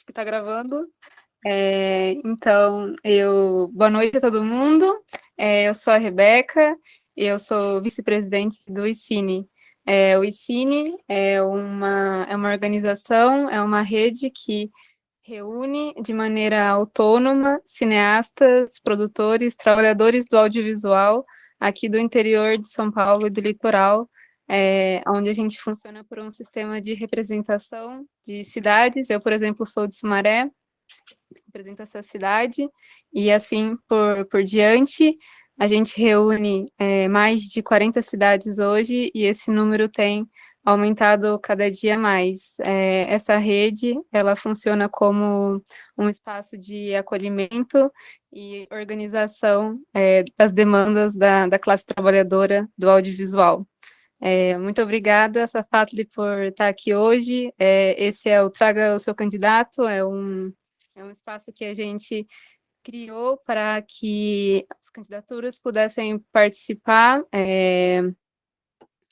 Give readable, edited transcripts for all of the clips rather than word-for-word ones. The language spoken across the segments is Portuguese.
acho que está gravando. Boa noite a todo mundo. Eu sou a Rebeca, eu sou vice-presidente do ICINE. O ICINE é uma organização, é uma rede que reúne de maneira autônoma cineastas, produtores, trabalhadores do audiovisual aqui do interior de São Paulo e do litoral, onde a gente funciona por um sistema de representação de cidades. Eu, por exemplo, sou de Sumaré, represento essa cidade, e assim por diante. A gente reúne mais de 40 cidades hoje, e esse número tem aumentado cada dia mais. Essa rede, ela funciona como um espaço de acolhimento e organização das demandas da classe trabalhadora do audiovisual. Muito obrigada, Safatli, por estar aqui hoje. Esse é o Traga o Seu Candidato, é um espaço que a gente criou para que as candidaturas pudessem participar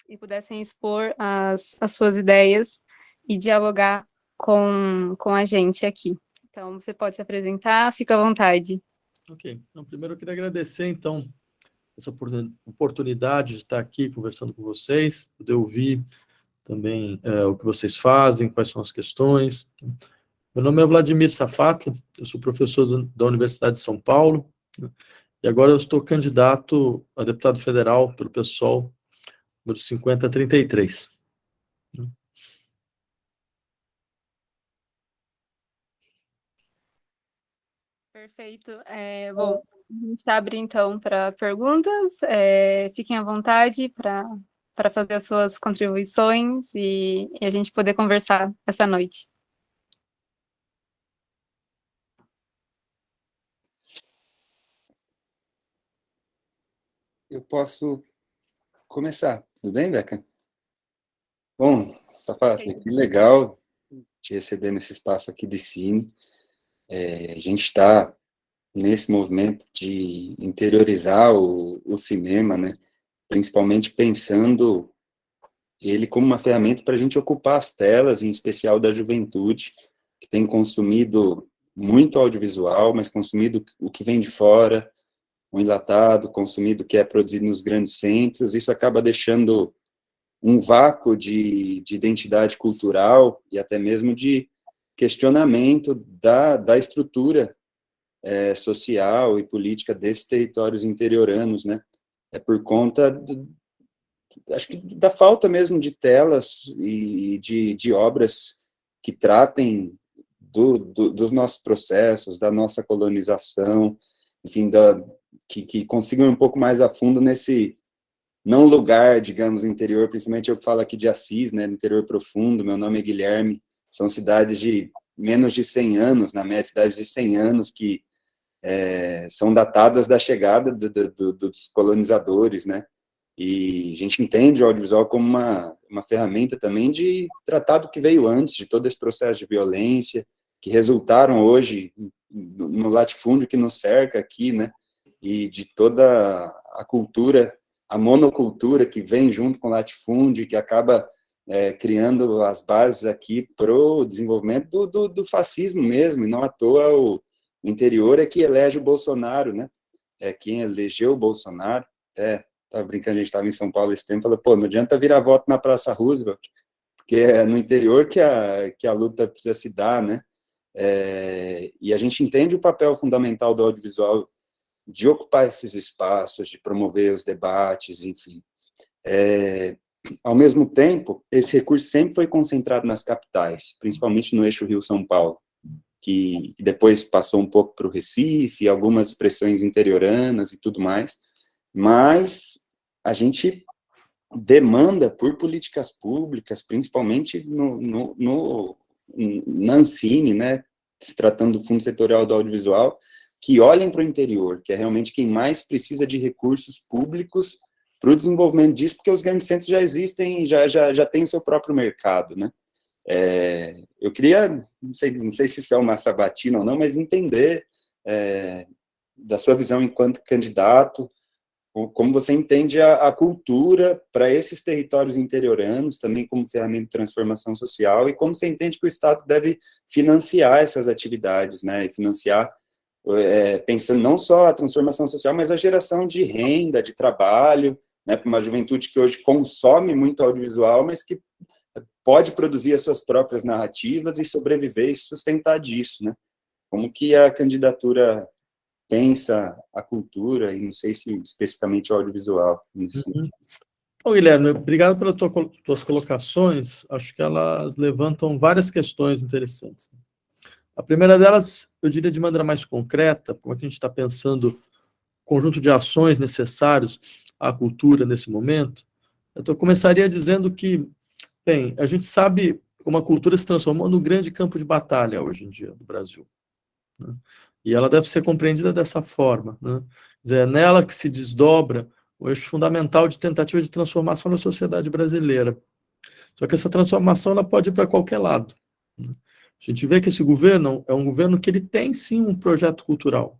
e pudessem expor as suas ideias e dialogar com a gente aqui. Então, você pode se apresentar, fica à vontade. Ok. Então, primeiro eu queria agradecer, então, essa oportunidade de estar aqui conversando com vocês, poder ouvir também o que vocês fazem, quais são as questões. Meu nome é Vladimir Safatli, eu sou professor da Universidade de São Paulo, né, e agora eu estou candidato a deputado federal pelo PSOL, número 5033. Perfeito. Bom, a gente abre então para perguntas. Fiquem à vontade para fazer as suas contribuições e a gente poder conversar essa noite. Eu posso começar, tudo bem, Beca? Bom, Safatli, que legal te receber nesse espaço aqui de Cine. A gente está nesse movimento de interiorizar o cinema, né? Principalmente pensando ele como uma ferramenta para a gente ocupar as telas, em especial da juventude, que tem consumido muito audiovisual, mas consumido o que vem de fora, o enlatado, consumido o que é produzido nos grandes centros. Isso acaba deixando um vácuo de identidade cultural e até mesmo de questionamento da estrutura social e política desses territórios interioranos, né? Por conta, acho que da falta mesmo de telas e de obras que tratem dos nossos processos, da nossa colonização, enfim, que consigam ir um pouco mais a fundo nesse não lugar, digamos, no interior, principalmente eu que falo aqui de Assis, né, no interior profundo. Meu nome é Guilherme, são cidades de menos de 100 anos, na média, cidades de 100 anos que são datadas da chegada dos colonizadores, né, e a gente entende o audiovisual como uma ferramenta também de tratar do que veio antes, de todo esse processo de violência, que resultaram hoje no latifúndio que nos cerca aqui, né, e de toda a cultura, a monocultura que vem junto com o latifúndio, que acaba criando as bases aqui para o desenvolvimento do fascismo mesmo, e não à toa o interior é que elege o Bolsonaro, né? Quem elegeu o Bolsonaro. Estava brincando, a gente estava em São Paulo esse tempo, falou, pô, não adianta virar voto na Praça Roosevelt, porque é no interior que a luta precisa se dar, né? E a gente entende o papel fundamental do audiovisual de ocupar esses espaços, de promover os debates, enfim. Ao mesmo tempo, esse recurso sempre foi concentrado nas capitais, principalmente no eixo Rio-São Paulo, que depois passou um pouco para o Recife, algumas expressões interioranas e tudo mais, mas a gente demanda por políticas públicas, principalmente na Ancine, né, se tratando do Fundo Setorial do Audiovisual, que olhem para o interior, que é realmente quem mais precisa de recursos públicos para o desenvolvimento disso, porque os grandes centros já existem, já têm o seu próprio mercado, né? Eu queria, não sei se isso é uma sabatina ou não, mas entender da sua visão enquanto candidato, como você entende a cultura para esses territórios interioranos, também como ferramenta de transformação social, e como você entende que o Estado deve financiar essas atividades, né, e financiar, pensando não só a transformação social, mas a geração de renda, de trabalho, né, para uma juventude que hoje consome muito audiovisual, mas que pode produzir as suas próprias narrativas e sobreviver e sustentar disso, né? Como que a candidatura pensa a cultura, e não sei se especificamente o audiovisual. Bom, Guilherme, obrigado pelas tuas colocações. Acho que elas levantam várias questões interessantes. A primeira delas, eu diria de maneira mais concreta, como é que a gente está pensando o conjunto de ações necessários à cultura nesse momento. Eu começaria dizendo que, bem, a gente sabe como a cultura se transformou no grande campo de batalha hoje em dia no Brasil, né? E ela deve ser compreendida dessa forma, né? Quer dizer, é nela que se desdobra o eixo fundamental de tentativa de transformação da sociedade brasileira. Só que essa transformação ela pode ir para qualquer lado, né? A gente vê que esse governo é um governo que ele tem sim um projeto cultural.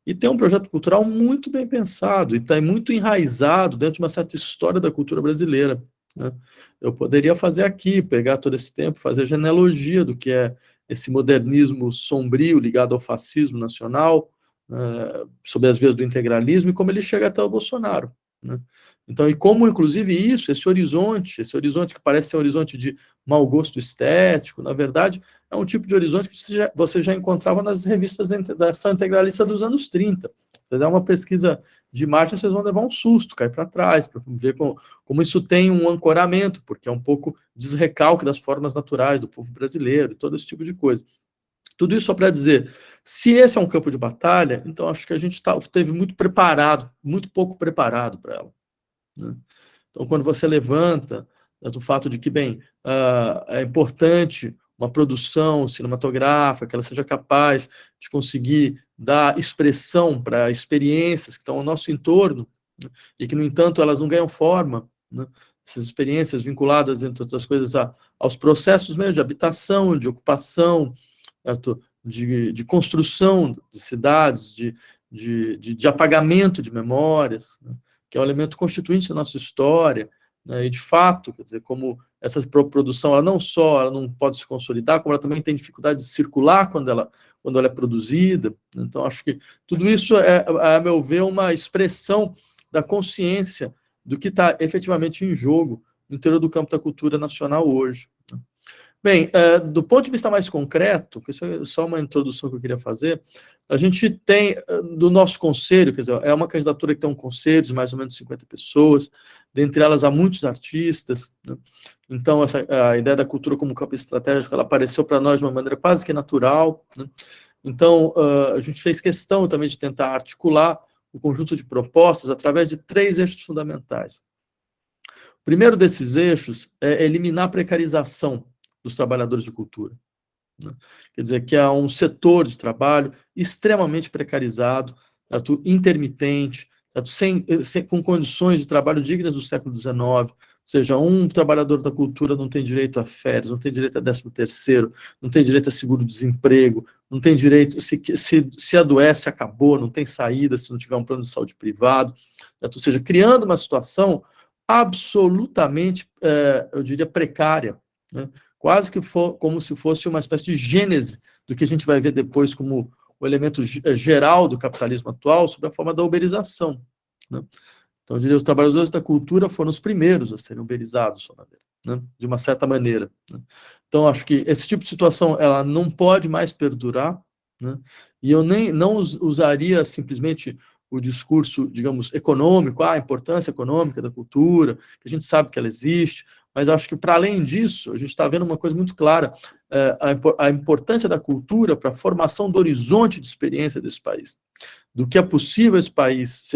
E tem um projeto cultural muito bem pensado e está muito enraizado dentro de uma certa história da cultura brasileira, né? Eu poderia fazer aqui, pegar todo esse tempo, fazer a genealogia do que é esse modernismo sombrio ligado ao fascismo nacional, sob as vias do integralismo, e como ele chega até o Bolsonaro, né? Então, e como, inclusive, isso, esse horizonte que parece ser um horizonte de mau gosto estético, na verdade, é um tipo de horizonte que você já encontrava nas revistas da ação integralista dos anos 30. Você dá uma pesquisa de marcha, vocês vão levar um susto, cair para trás, para ver como isso tem um ancoramento, porque é um pouco desrecalque das formas naturais do povo brasileiro, todo esse tipo de coisa. Tudo isso só para dizer, se esse é um campo de batalha, então acho que a gente esteve muito pouco preparado para ela, né? Então, quando você levanta do fato de que, bem, é importante uma produção cinematográfica, que ela seja capaz de conseguir dar expressão para experiências que estão ao nosso entorno, né, e que, no entanto, elas não ganham forma, né? Essas experiências vinculadas, entre outras coisas, aos processos mesmo de habitação, de ocupação, certo? De construção de cidades, de apagamento de memórias, né? Que é um elemento constituinte da nossa história, né? E, de fato, quer dizer, como essa produção, ela não pode se consolidar, como ela também tem dificuldade de circular quando ela é produzida. Então, acho que tudo isso a meu ver, uma expressão da consciência do que está efetivamente em jogo no interior do campo da cultura nacional hoje. Bem, do ponto de vista mais concreto, que isso é só uma introdução que eu queria fazer, a gente tem do nosso conselho, quer dizer, é uma candidatura que tem um conselho de mais ou menos 50 pessoas, dentre elas há muitos artistas, né? Então a ideia da cultura como campo estratégico, ela apareceu para nós de uma maneira quase que natural, né? Então a gente fez questão também de tentar articular o conjunto de propostas através de 3 eixos fundamentais. O primeiro desses eixos é eliminar a precarização dos trabalhadores de cultura, né? Quer dizer, que há um setor de trabalho extremamente precarizado, certo? Intermitente, certo? Com condições de trabalho dignas do século XIX, ou seja, um trabalhador da cultura não tem direito a férias, não tem direito a 13º, não tem direito a seguro-desemprego, não tem direito, se adoece, acabou, não tem saída se não tiver um plano de saúde privado, certo? Ou seja, criando uma situação absolutamente, eu diria, precária, né? Quase que como se fosse uma espécie de gênese do que a gente vai ver depois como o elemento geral do capitalismo atual, sob a forma da uberização, né? Então, eu diria, os trabalhadores da cultura foram os primeiros a serem uberizados, né? De uma certa maneira, né? Então, acho que esse tipo de situação ela não pode mais perdurar, né? E eu não usaria simplesmente o discurso, digamos, econômico, a importância econômica da cultura, que a gente sabe que ela existe, mas acho que, para além disso, a gente está vendo uma coisa muito clara, a importância da cultura para a formação do horizonte de experiência desse país, do que é possível esse país,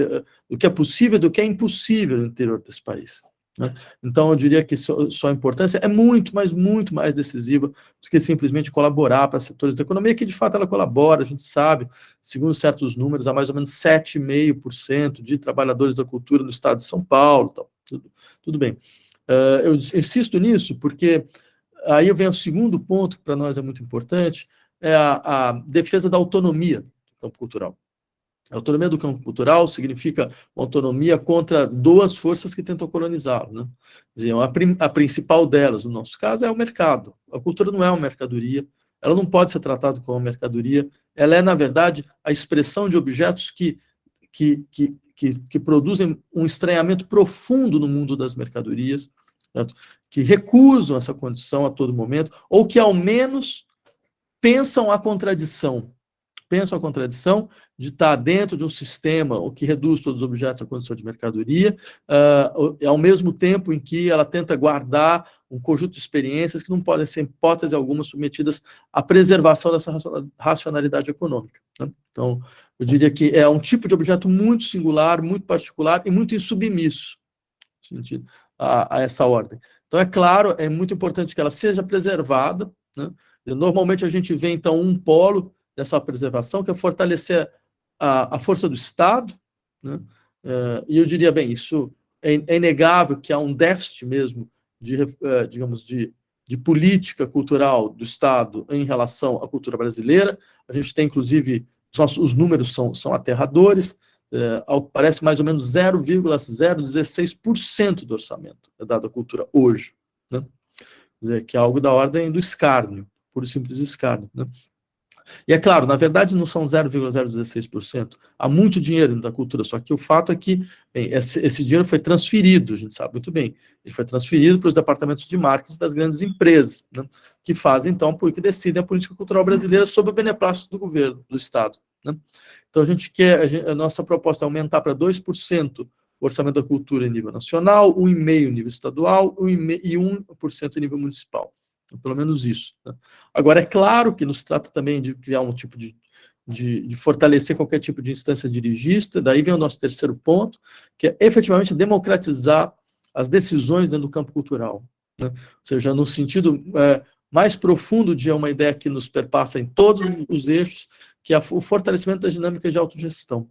do que é possível e do que é impossível no interior desse país, né? Então, eu diria que sua importância é muito, mas muito mais decisiva do que simplesmente colaborar para setores da economia, que de fato ela colabora, a gente sabe, segundo certos números, há mais ou menos 7,5% de trabalhadores da cultura no estado de São Paulo, tal. Tudo bem. Eu insisto nisso porque aí vem o segundo ponto que para nós é muito importante, é a defesa da autonomia do campo cultural. A autonomia do campo cultural significa uma autonomia contra duas forças que tentam colonizá-lo, né? Quer dizer, a principal delas, no nosso caso, é o mercado. A cultura não é uma mercadoria, ela não pode ser tratada como uma mercadoria, ela é, na verdade, a expressão de objetos que produzem um estranhamento profundo no mundo das mercadorias, certo? Que recusam essa condição a todo momento, ou que, ao menos, pensam a contradição de estar dentro de um sistema o que reduz todos os objetos à condição de mercadoria, ao mesmo tempo em que ela tenta guardar um conjunto de experiências que não podem ser, em hipótese alguma, submetidas à preservação dessa racionalidade econômica, né? Então, eu diria que é um tipo de objeto muito singular, muito particular e muito insubmisso a essa ordem. Então, é claro, é muito importante que ela seja preservada, né? Normalmente a gente vê, então, um polo dessa preservação, que é fortalecer a força do Estado, né? E eu diria, bem, isso é inegável que há um déficit mesmo digamos, de política cultural do Estado em relação à cultura brasileira. A gente tem, inclusive, os números são aterradores, parece mais ou menos 0,016% do orçamento é dado à cultura hoje, né? Quer dizer, que é algo da ordem do escárnio, puro e simples escárnio, né? E é claro, na verdade não são 0,016%, há muito dinheiro da cultura, só que o fato é que bem, esse dinheiro foi transferido, a gente sabe muito bem, ele foi transferido para os departamentos de marketing das grandes empresas, né, que fazem então, que decidem a política cultural brasileira sob o beneplácito do governo, do Estado, né? Então a nossa proposta é aumentar para 2% o orçamento da cultura em nível nacional, 1,5% em nível estadual e 1% em nível municipal. Pelo menos isso, né? Agora, é claro que nos trata também de criar um tipo de fortalecer qualquer tipo de instância dirigista. Daí vem o nosso terceiro ponto, que é efetivamente democratizar as decisões dentro do campo cultural, né? Ou seja, no sentido mais profundo de uma ideia que nos perpassa em todos os eixos, que é o fortalecimento das dinâmicas de autogestão.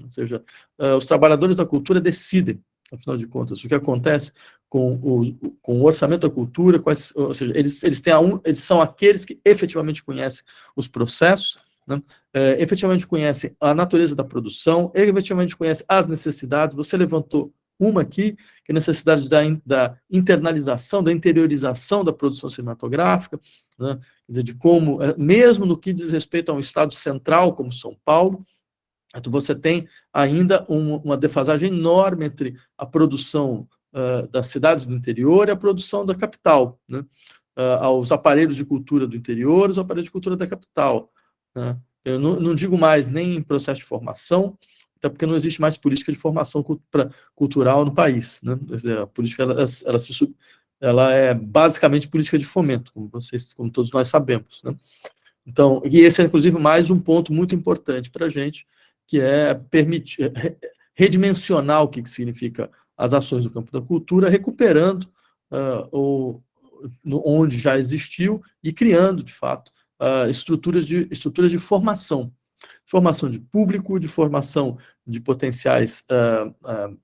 Ou seja, os trabalhadores da cultura decidem, afinal de contas, o que acontece com o orçamento da cultura, ou seja, eles são aqueles que efetivamente conhecem os processos, né? Efetivamente conhecem a natureza da produção, efetivamente conhecem as necessidades. Você levantou uma aqui, que é a necessidade da internalização, da interiorização da produção cinematográfica, né? Quer dizer, de como, mesmo no que diz respeito a um estado central como São Paulo, você tem ainda uma defasagem enorme entre a produção das cidades do interior e a produção da capital, né? Aos aparelhos de cultura do interior, os aparelhos de cultura da capital, né? Eu não digo mais nem em processo de formação, até porque não existe mais política de formação cultural no país, né? A política ela é basicamente política de fomento, como todos nós sabemos, né? Então, e esse é inclusive mais um ponto muito importante para a gente, que é permitir redimensionar o que significa as ações do campo da cultura, recuperando onde já existiu e criando, de fato, estruturas de formação de público, de formação de potenciais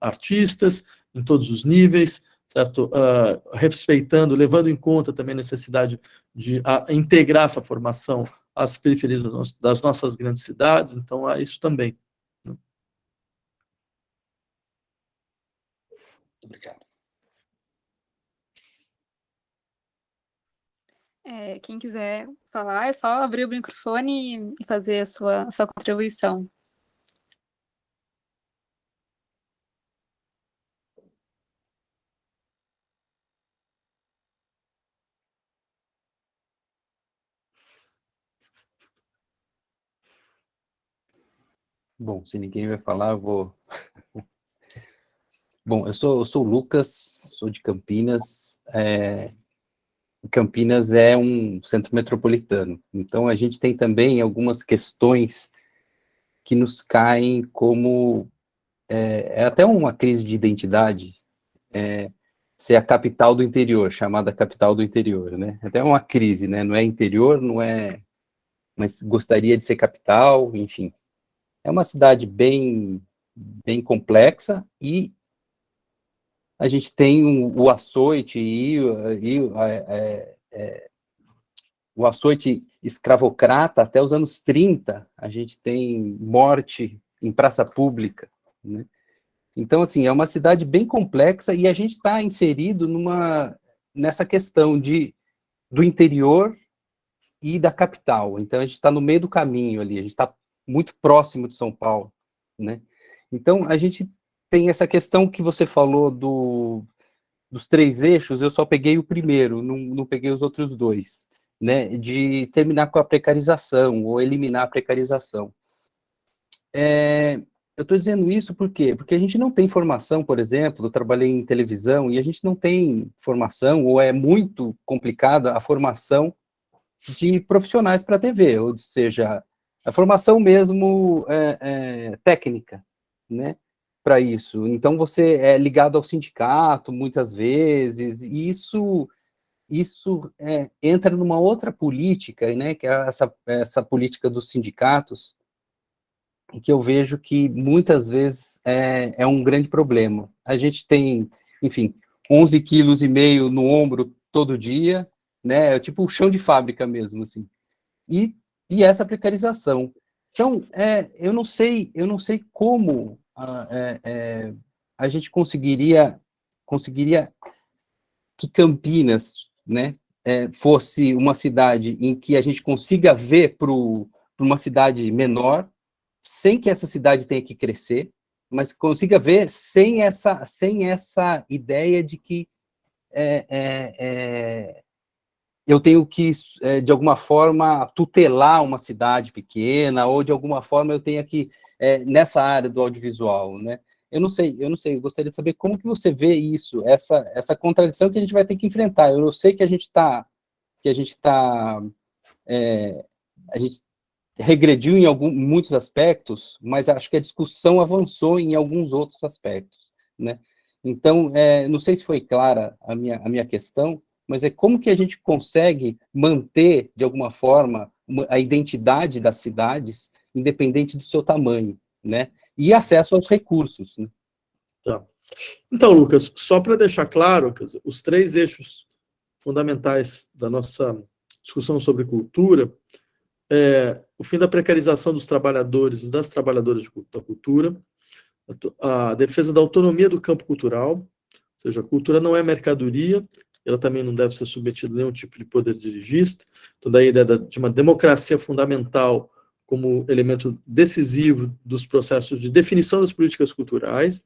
artistas em todos os níveis, certo? Respeitando, levando em conta também a necessidade de integrar essa formação às periferias das nossas grandes cidades. Então, há isso também. Obrigado. Quem quiser falar, é só abrir o microfone e fazer a sua contribuição. Bom, se ninguém vai falar, eu vou... Bom, eu sou o Lucas, sou de Campinas. Campinas é um centro metropolitano, então a gente tem também algumas questões que nos caem como... É até uma crise de identidade, ser a capital do interior, chamada capital do interior, né? Até uma crise, né? Não é interior, não é... Mas gostaria de ser capital, enfim. É uma cidade bem complexa e a gente tem o açoite o açoite escravocrata até os anos 30, a gente tem morte em praça pública, né? Então, assim, é uma cidade bem complexa e a gente está inserido nessa questão do interior e da capital. Então, a gente está no meio do caminho ali, a gente está muito próximo de São Paulo, né? Então, a gente tem essa questão que você falou dos 3 eixos, eu só peguei o primeiro, não peguei os outros 2, né? De terminar com a precarização, ou eliminar a precarização. Eu estou dizendo isso por quê? Porque a gente não tem formação, por exemplo, eu trabalhei em televisão, e a gente não tem formação, ou é muito complicada a formação de profissionais para a TV, ou seja, a formação mesmo técnica, né, para isso. Então, você é ligado ao sindicato, muitas vezes, e isso entra numa outra política, né, que é essa política dos sindicatos, que eu vejo que muitas vezes é um grande problema. A gente tem, enfim, 11,5 quilos no ombro todo dia, né? É tipo o chão de fábrica mesmo, assim. E essa precarização. Então, eu não sei como a gente conseguiria que Campinas, né, fosse uma cidade em que a gente consiga ver para uma cidade menor, sem que essa cidade tenha que crescer, mas consiga ver sem essa ideia de que eu tenho que, de alguma forma, tutelar uma cidade pequena, ou de alguma forma eu tenha que, nessa área do audiovisual, né? Eu não sei, eu gostaria de saber como que você vê isso, essa contradição que a gente vai ter que enfrentar. Eu sei que a gente regrediu em muitos aspectos, mas acho que a discussão avançou em alguns outros aspectos, né? Então, não sei se foi clara a minha questão, mas como que a gente consegue manter, de alguma forma, a identidade das cidades, independente do seu tamanho, né? E acesso aos recursos, né? Tá. Então, Lucas, só para deixar claro, os 3 eixos fundamentais da nossa discussão sobre cultura o fim da precarização dos trabalhadores e das trabalhadoras da cultura, a defesa da autonomia do campo cultural, ou seja, a cultura não é mercadoria, ela também não deve ser submetida a nenhum tipo de poder dirigista, então daí a ideia de uma democracia fundamental como elemento decisivo dos processos de definição das políticas culturais.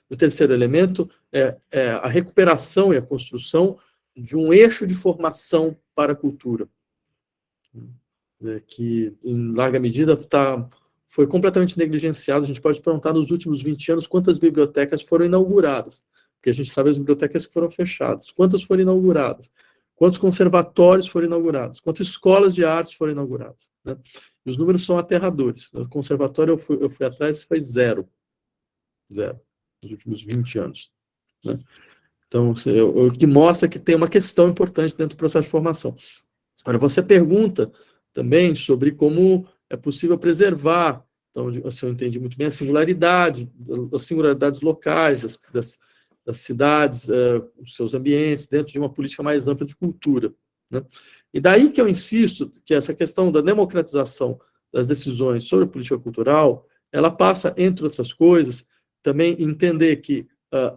O terceiro elemento é a recuperação e a construção de um eixo de formação para a cultura, que, em larga medida, foi completamente negligenciado. A gente pode perguntar, nos últimos 20 anos, quantas bibliotecas foram inauguradas, porque a gente sabe as bibliotecas que foram fechadas. Quantas foram inauguradas? Quantos conservatórios foram inaugurados? Quantas escolas de artes foram inauguradas? Né? E os números são aterradores. No conservatório, eu fui atrás, foi 0. 0, nos últimos 20 anos. Né? Então, o que mostra que tem uma questão importante dentro do processo de formação. Agora, você pergunta também sobre como é possível preservar, então, se eu entendi muito bem, a singularidade, as singularidades locais das cidades, os seus ambientes, dentro de uma política mais ampla de cultura. Né? E daí que eu insisto que essa questão da democratização das decisões sobre a política cultural, ela passa, entre outras coisas, também entender que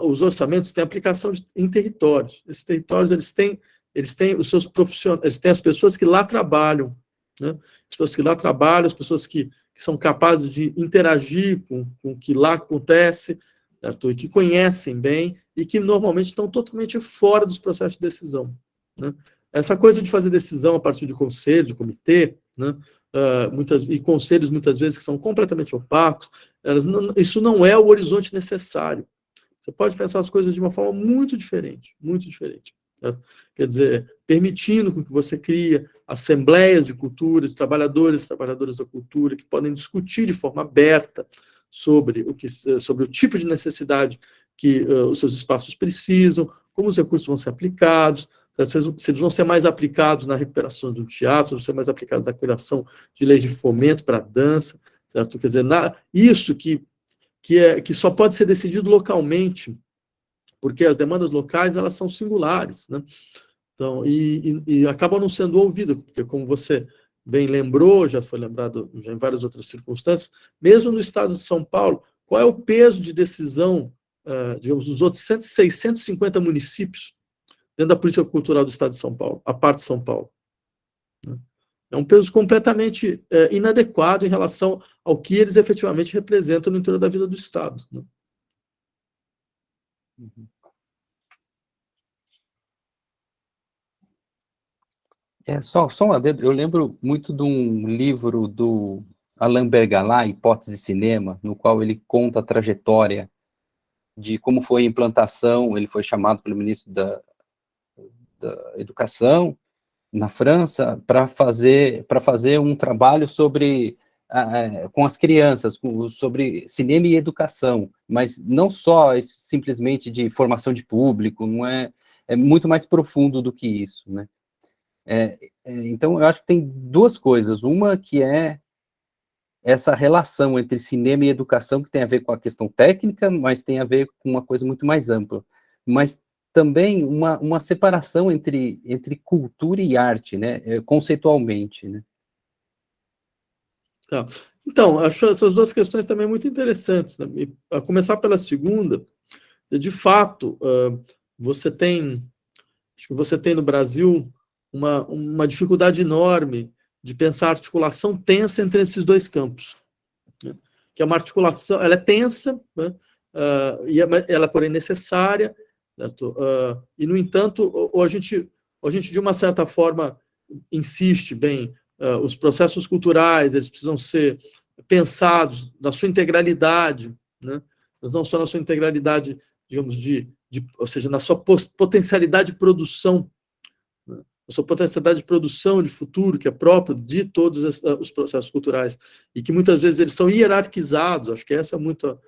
os orçamentos têm aplicação em territórios. Esses territórios, eles têm os seus profissionais, eles têm as pessoas que lá trabalham, né? As pessoas que lá trabalham, as pessoas que são capazes de interagir com o que lá acontece, certo? E que conhecem bem e que normalmente estão totalmente fora dos processos de decisão. Né? Essa coisa de fazer decisão a partir de conselho, de comitê, né? E conselhos muitas vezes que são completamente opacos, isso não é o horizonte necessário. Você pode pensar as coisas de uma forma muito diferente, muito diferente. Né? Quer dizer, permitindo que você crie assembleias de cultura, de trabalhadores e trabalhadoras da cultura, que podem discutir de forma aberta sobre o tipo de necessidade que os seus espaços precisam, como os recursos vão ser aplicados, se eles vão ser mais aplicados na recuperação do teatro, se vão ser mais aplicados na criação de leis de fomento para a dança, certo? Quer dizer, isso que só pode ser decidido localmente, porque as demandas locais, elas são singulares, né? Então, e acabam não sendo ouvidas, porque, como você bem lembrou, já foi lembrado já em várias outras circunstâncias, mesmo no estado de São Paulo, qual é o peso de decisão, digamos, dos outros 650 municípios dentro da política cultural do estado de São Paulo, a parte de São Paulo? É um peso completamente inadequado em relação ao que eles efetivamente representam no interior da vida do Estado. Né? Só um adendo, eu lembro muito de um livro do Alain Bergalá, Hipótese de Cinema, no qual ele conta a trajetória de como foi a implantação. Ele foi chamado pelo ministro da Educação na França para fazer um trabalho sobre com as crianças, sobre cinema e educação, mas não só simplesmente de formação de público, não é muito mais profundo do que isso, né? Então, eu acho que tem duas coisas. Uma que é essa relação entre cinema e educação, que tem a ver com a questão técnica, mas tem a ver com uma coisa muito mais ampla. Mas também uma separação entre cultura e arte, né? Conceitualmente, né? Tá. Então, acho essas duas questões também muito interessantes. Né? E, a começar pela segunda, de fato, você tem, acho que você tem no Brasil uma dificuldade enorme de pensar articulação tensa entre esses dois campos. Né? Que é uma articulação, ela é tensa, né? E ela, porém, necessária, certo? E, no entanto, ou a gente, de uma certa forma, insiste, bem, os processos culturais, eles precisam ser pensados na sua integralidade, né? Mas não só na sua integralidade, digamos, ou seja, na sua potencialidade de produção, né? A sua potencialidade de produção de futuro, que é próprio de todos os processos culturais, e que muitas vezes eles são hierarquizados. Acho que essa é muito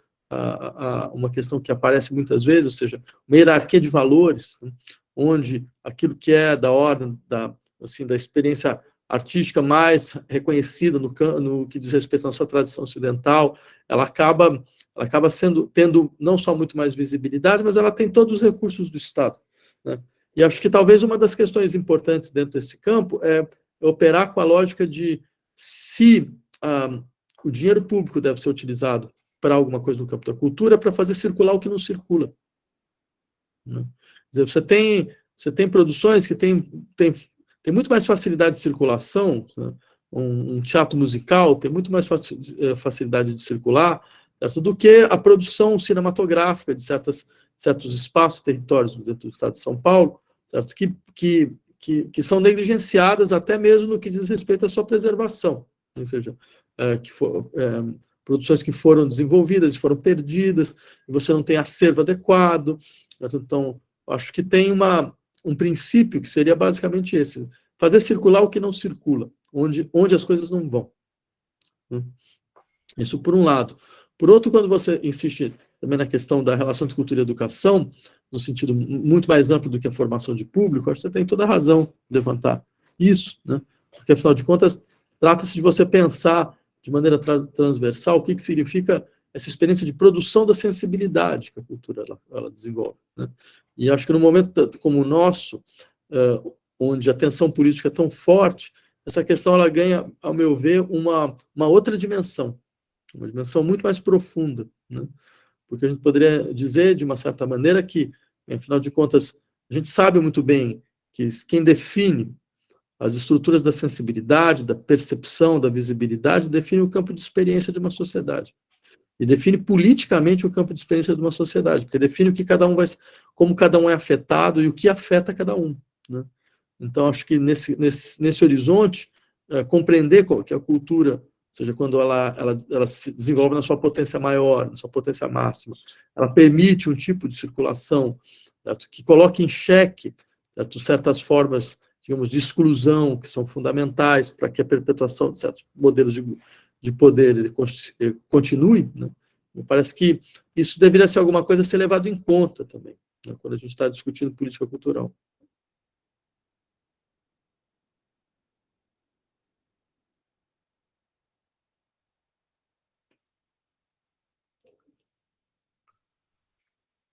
uma questão que aparece muitas vezes, ou seja, uma hierarquia de valores, né? Onde aquilo que é da ordem da experiência artística mais reconhecida no que diz respeito à nossa tradição ocidental, ela acaba tendo não só muito mais visibilidade, mas ela tem todos os recursos do Estado, né? E acho que talvez uma das questões importantes dentro desse campo é operar com a lógica de se o dinheiro público deve ser utilizado para alguma coisa no campo da cultura, para fazer circular o que não circula. Né? Quer dizer, você tem produções que têm muito mais facilidade de circulação, né? Um teatro musical tem muito mais facilidade de circular, certo? Do que a produção cinematográfica de certos espaços, territórios dentro do estado de São Paulo, certo? Que são negligenciadas até mesmo no que diz respeito à sua preservação, ou seja, produções que foram desenvolvidas e foram perdidas, e você não tem acervo adequado, certo? Então, acho que tem um princípio que seria basicamente esse: fazer circular o que não circula, onde as coisas não vão. Isso por um lado. Por outro, quando você insiste também na questão da relação de cultura e educação, no sentido muito mais amplo do que a formação de público, acho que você tem toda a razão de levantar isso, né? Porque, afinal de contas, trata-se de você pensar de maneira transversal o que significa essa experiência de produção da sensibilidade que a cultura ela desenvolve, né? E acho que no momento como o nosso, onde a tensão política é tão forte, essa questão ela ganha, ao meu ver, uma outra dimensão, uma dimensão muito mais profunda, né? Porque a gente poderia dizer, de uma certa maneira, que, afinal de contas, a gente sabe muito bem que quem define as estruturas da sensibilidade, da percepção, da visibilidade, define o campo de experiência de uma sociedade. E define politicamente o campo de experiência de uma sociedade, porque define o que cada um como cada um é afetado e o que afeta cada um, né? Então, acho que nesse horizonte, compreender que a cultura, ou seja, quando ela se desenvolve na sua potência maior, na sua potência máxima, ela permite um tipo de circulação, certo? Que coloque em xeque, certo? Certas formas, digamos, de exclusão que são fundamentais para que a perpetuação de certos modelos de poder ele continue, né? Me parece que isso deveria ser alguma coisa a ser levado em conta também, né, quando a gente está discutindo política cultural.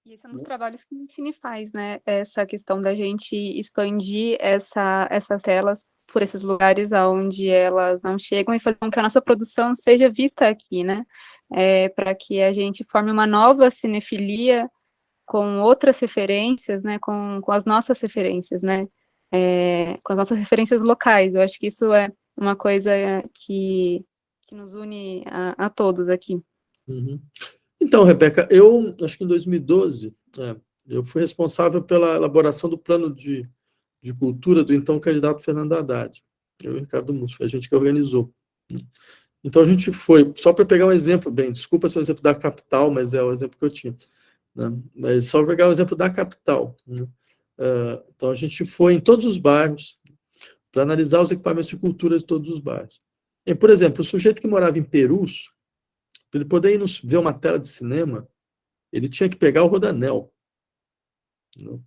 E esse é um dos trabalhos que o Cine faz, né? Essa questão da gente expandir essas telas por esses lugares aonde elas não chegam e fazer com que a nossa produção seja vista aqui, né? Para que a gente forme uma nova cinefilia com outras referências, né? Com as nossas referências, né? Com as nossas referências locais. Eu acho que isso é uma coisa que nos une a todos aqui. Uhum. Então, Rebeca, eu acho que em 2012, eu fui responsável pela elaboração do plano de cultura do então candidato Fernando Haddad. Eu e o Ricardo Musso, foi a gente que organizou. Então a gente foi, só para pegar um exemplo, bem, desculpa se é o exemplo da capital, mas é o exemplo que eu tinha, né? Mas só para pegar o exemplo da capital, né? Então a gente foi em todos os bairros para analisar os equipamentos de cultura de todos os bairros. E, por exemplo, o sujeito que morava em Perus, para ele poder ir ver uma tela de cinema, ele tinha que pegar o Rodoanel, né?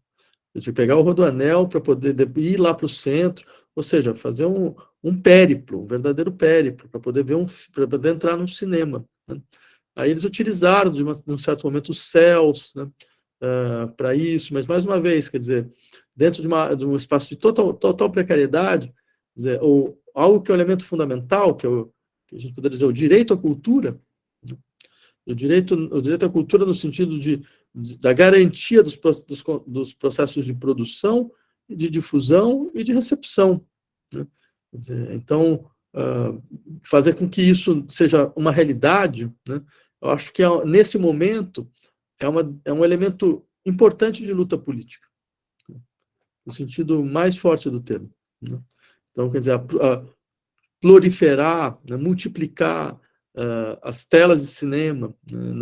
Ele tinha que pegar o Rodoanel para poder ir lá para o centro, ou seja, fazer um périplo, um verdadeiro périplo, para poder para poder entrar num cinema, né? Aí eles utilizaram, de um certo momento, os céus, né, para isso, mas, mais uma vez, quer dizer, dentro de um espaço de total precariedade, quer dizer, algo que é um elemento fundamental, que a gente poderia dizer, o direito à cultura, né? O direito à cultura no sentido da garantia dos processos de produção, de difusão e de recepção, né? Quer dizer, então, fazer com que isso seja uma realidade, né? Eu acho que, nesse momento, é um elemento importante de luta política, né? No sentido mais forte do termo, né? Então, quer dizer, proliferar, né, multiplicar as telas de cinema, né,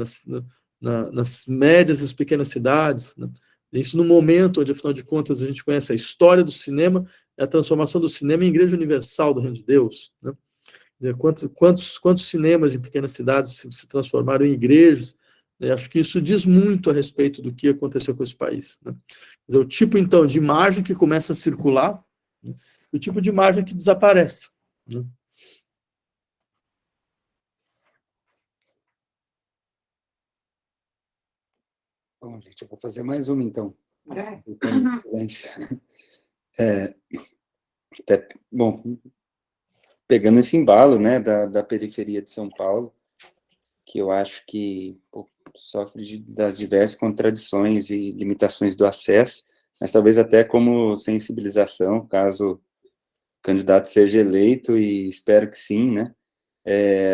nas médias e pequenas cidades, né? Isso no momento onde, afinal de contas, a gente conhece a história do cinema, a transformação do cinema em igreja universal do Reino de Deus, né? Quer dizer, quantos cinemas em pequenas cidades se transformaram em igrejas, né? Acho que isso diz muito a respeito do que aconteceu com esse país, né? Quer dizer, o tipo, então, de imagem que começa a circular, né, e o tipo de imagem que desaparece, né? Bom, gente, eu vou fazer mais uma, então. Silêncio. Bom, pegando esse embalo, né, da periferia de São Paulo, que eu acho que sofre das diversas contradições e limitações do acesso, mas talvez até como sensibilização, caso o candidato seja eleito, e espero que sim, né?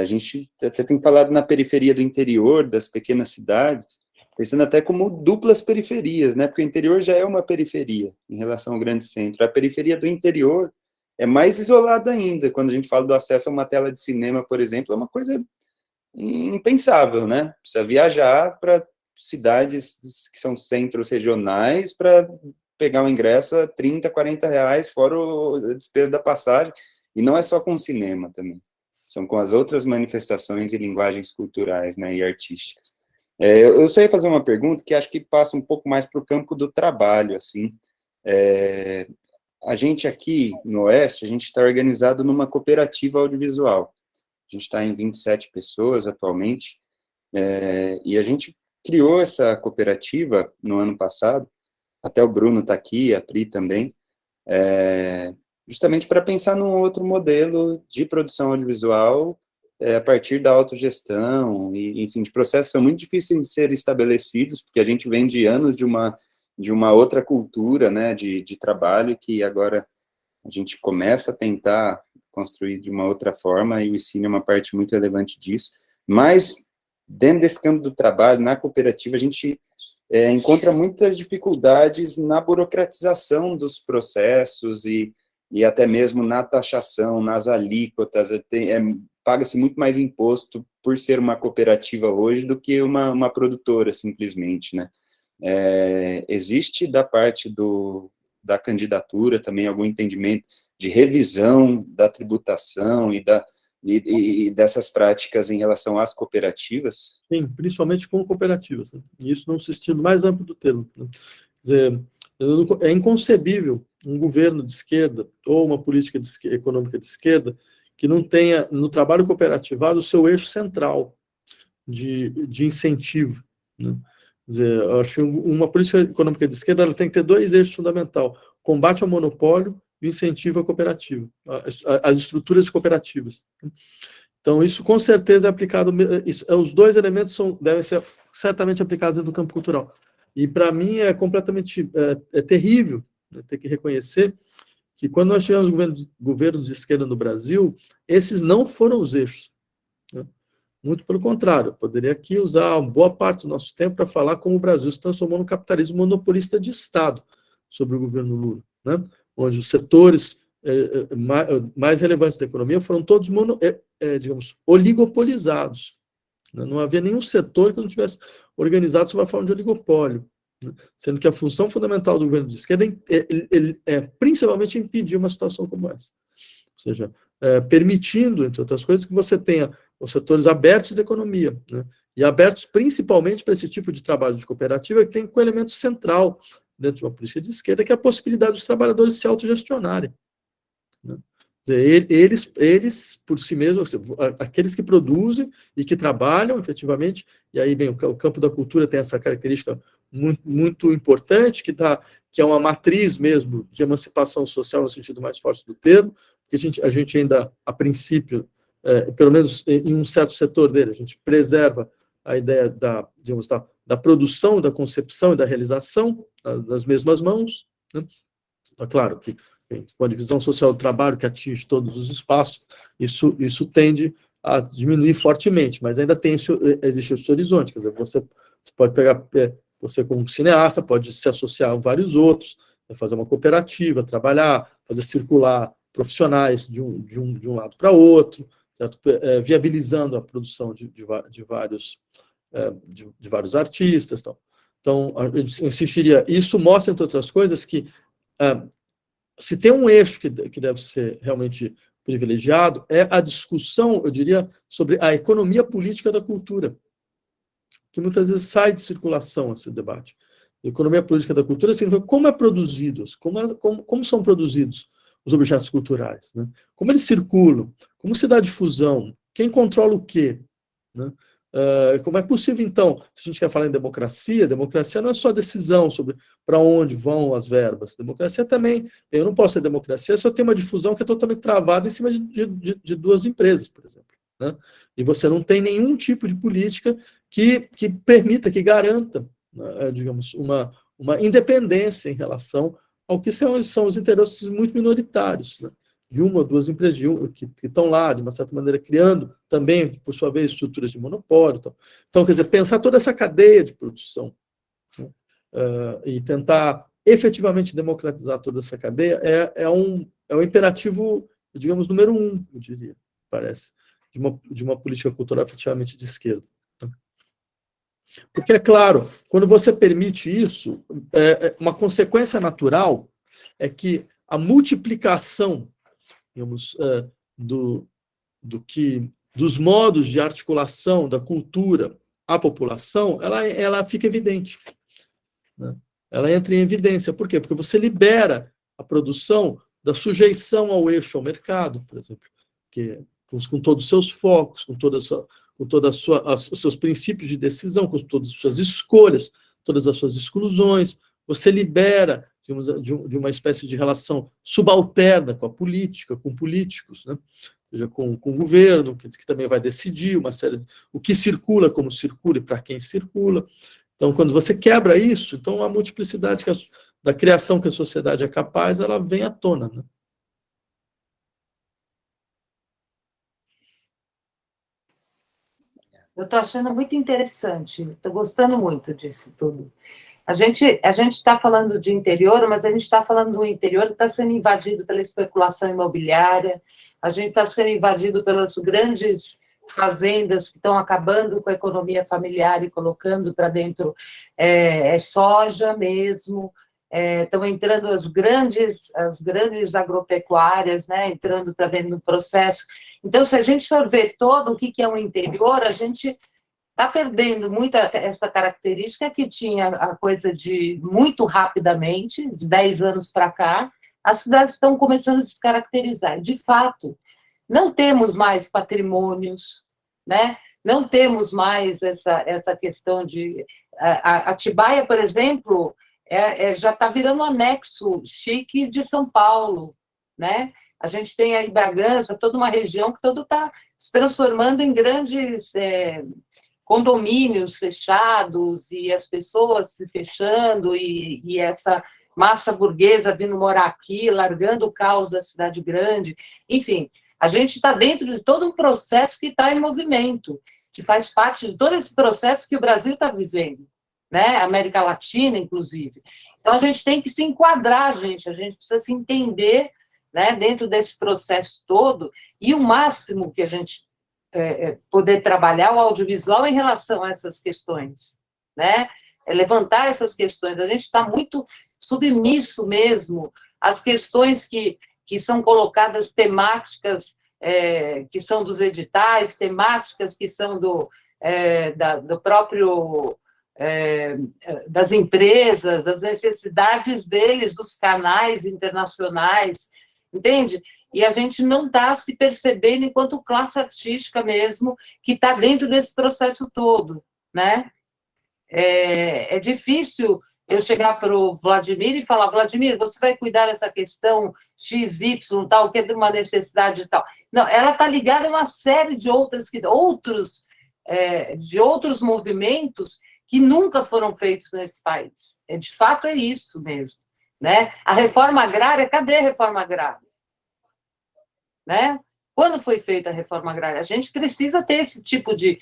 A gente até tem falado na periferia do interior, das pequenas cidades, pensando até como duplas periferias, né? Porque o interior já é uma periferia em relação ao grande centro. A periferia do interior é mais isolada ainda. Quando a gente fala do acesso a uma tela de cinema, por exemplo, é uma coisa impensável, né? Precisa viajar para cidades que são centros regionais para pegar um ingresso a 30, 40 reais, fora a despesa da passagem. E não é só com o cinema também. São com as outras manifestações e linguagens culturais, né, e artísticas. Eu só ia fazer uma pergunta que acho que passa um pouco mais para o campo do trabalho, assim. A gente aqui no Oeste, a gente está organizado numa cooperativa audiovisual. A gente está em 27 pessoas atualmente, e a gente criou essa cooperativa no ano passado, até o Bruno está aqui, a Pri também, justamente para pensar num outro modelo de produção audiovisual a partir da autogestão, e, enfim, de processos que são muito difíceis de ser estabelecidos, porque a gente vem de anos de uma outra cultura, né, de trabalho, que agora a gente começa a tentar construir de uma outra forma, e o ensino é uma parte muito relevante disso, mas dentro desse campo do trabalho, na cooperativa, a gente encontra muitas dificuldades na burocratização dos processos e até mesmo na taxação, nas alíquotas. Paga-se muito mais imposto por ser uma cooperativa hoje do que uma produtora, simplesmente, né? Existe da parte da candidatura também algum entendimento de revisão da tributação e dessas práticas em relação às cooperativas? Sim, principalmente com cooperativas, né? E isso num sentido mais amplo do termo, né? Quer dizer, é inconcebível um governo de esquerda ou uma política econômica de esquerda que não tenha no trabalho cooperativado o seu eixo central de incentivo, né? Quer dizer, eu acho que uma política econômica de esquerda ela tem que ter dois eixos fundamentais: combate ao monopólio e do incentivo à cooperativa, às estruturas cooperativas. Então, isso com certeza é aplicado, os dois elementos devem ser certamente aplicados no campo cultural. E, para mim, é completamente terrível, né, ter que reconhecer que, quando nós tivemos governos de esquerda no Brasil, esses não foram os eixos, né? Muito pelo contrário, eu poderia aqui usar uma boa parte do nosso tempo para falar como o Brasil se transformou no capitalismo monopolista de Estado sobre o governo Lula, né? Onde os setores mais relevantes da economia foram todos, digamos, oligopolizados, né? Não havia nenhum setor que não tivesse organizado sob a forma de oligopólio, né? Sendo que a função fundamental do governo de esquerda é principalmente impedir uma situação como essa. Ou seja, permitindo, entre outras coisas, que você tenha os setores abertos da economia, né? E abertos principalmente para esse tipo de trabalho de cooperativa, que tem como elemento central dentro de uma política de esquerda, que é a possibilidade dos trabalhadores se autogestionarem, né? Eles, por si mesmos, aqueles que produzem e que trabalham efetivamente, e aí, bem, o campo da cultura tem essa característica muito, muito importante, que é uma matriz mesmo de emancipação social no sentido mais forte do termo, que a gente ainda, a princípio, pelo menos em um certo setor dele, a gente preserva a ideia digamos, da produção, da concepção e da realização nas mesmas mãos, né? Então, claro que, com a divisão social do trabalho que atinge todos os espaços, isso tende a diminuir fortemente, mas ainda existe esse horizonte, quer dizer, você pode pegar, você como cineasta, pode se associar a vários outros, fazer uma cooperativa, trabalhar, fazer circular profissionais de um lado para outro, certo? Viabilizando a produção de vários artistas. Então, eu insistiria, isso mostra, entre outras coisas, que se tem um eixo que deve ser realmente privilegiado, é a discussão, eu diria, sobre a economia política da cultura, que muitas vezes sai de circulação esse debate. A economia política da cultura significa como é produzido, como são produzidos os objetos culturais, né? Como eles circulam, como se dá difusão, quem controla o quê, né? Como é possível, então, se a gente quer falar em democracia não é só decisão sobre para onde vão as verbas. Democracia também, eu não posso ter democracia se eu tenho uma difusão que é totalmente travada em cima de duas empresas, por exemplo, né? E você não tem nenhum tipo de política que permita, que garanta, digamos, uma independência em relação ao que são os interesses muito minoritários, né? De uma ou duas empresas que estão lá, de uma certa maneira, criando também, por sua vez, estruturas de monopólio. Então, quer dizer, pensar toda essa cadeia de produção, né, e tentar efetivamente democratizar toda essa cadeia é um imperativo, digamos, número 1, eu diria, parece, de uma política cultural efetivamente de esquerda. Porque, é claro, quando você permite isso, uma consequência natural é que a multiplicação, digamos, dos modos de articulação da cultura à população, ela fica evidente, né? Ela entra em evidência. Por quê? Porque você libera a produção da sujeição ao eixo, ao mercado, por exemplo, com todos os seus focos, com todos os seus princípios de decisão, com todas as suas escolhas, todas as suas exclusões. Você libera, digamos, de uma espécie de relação subalterna com a política, com políticos, né? Ou seja, com o governo, que também vai decidir uma série o que circula, como circula e para quem circula. Então, quando você quebra isso, então a multiplicidade da criação que a sociedade é capaz, ela vem à tona, né? Eu estou achando muito interessante, estou gostando muito disso tudo. A gente está falando de interior, mas a gente está falando do interior que está sendo invadido pela especulação imobiliária, a gente está sendo invadido pelas grandes fazendas que estão acabando com a economia familiar e colocando para dentro soja mesmo, estão entrando as grandes agropecuárias, né, entrando para dentro do processo. Então, se a gente for ver todo o que é um interior, a gente está perdendo muito essa característica que tinha a coisa de muito rapidamente, de 10 anos para cá, as cidades estão começando a se caracterizar. De fato, não temos mais patrimônios, né? Não temos mais essa questão de... A Atibaia, por exemplo, já está virando anexo chique de São Paulo, né? A gente tem aí Bragança, toda uma região que todo está se transformando em grandes condomínios fechados, e as pessoas se fechando, e essa massa burguesa vindo morar aqui, largando o caos da cidade grande. Enfim, a gente está dentro de todo um processo que está em movimento, que faz parte de todo esse processo que o Brasil está vivendo, né? América Latina, inclusive. Então, a gente tem que se enquadrar, gente precisa se entender, né, dentro desse processo todo, e o máximo que a gente poder trabalhar o audiovisual em relação a essas questões, né? Levantar essas questões. A gente está muito submisso mesmo às questões que são colocadas, temáticas que são dos editais, temáticas que são do próprio das empresas, as necessidades deles, dos canais internacionais, entende? E a gente não está se percebendo enquanto classe artística mesmo, que está dentro desse processo todo, né? É difícil eu chegar para o Vladimir e falar: Vladimir, você vai cuidar dessa questão XY, tal, que é de uma necessidade tal. Não, ela está ligada a uma série de outros movimentos que nunca foram feitos nesse país. De fato, é isso mesmo, né? A reforma agrária, cadê a reforma agrária? Né? Quando foi feita a reforma agrária? A gente precisa ter esse tipo de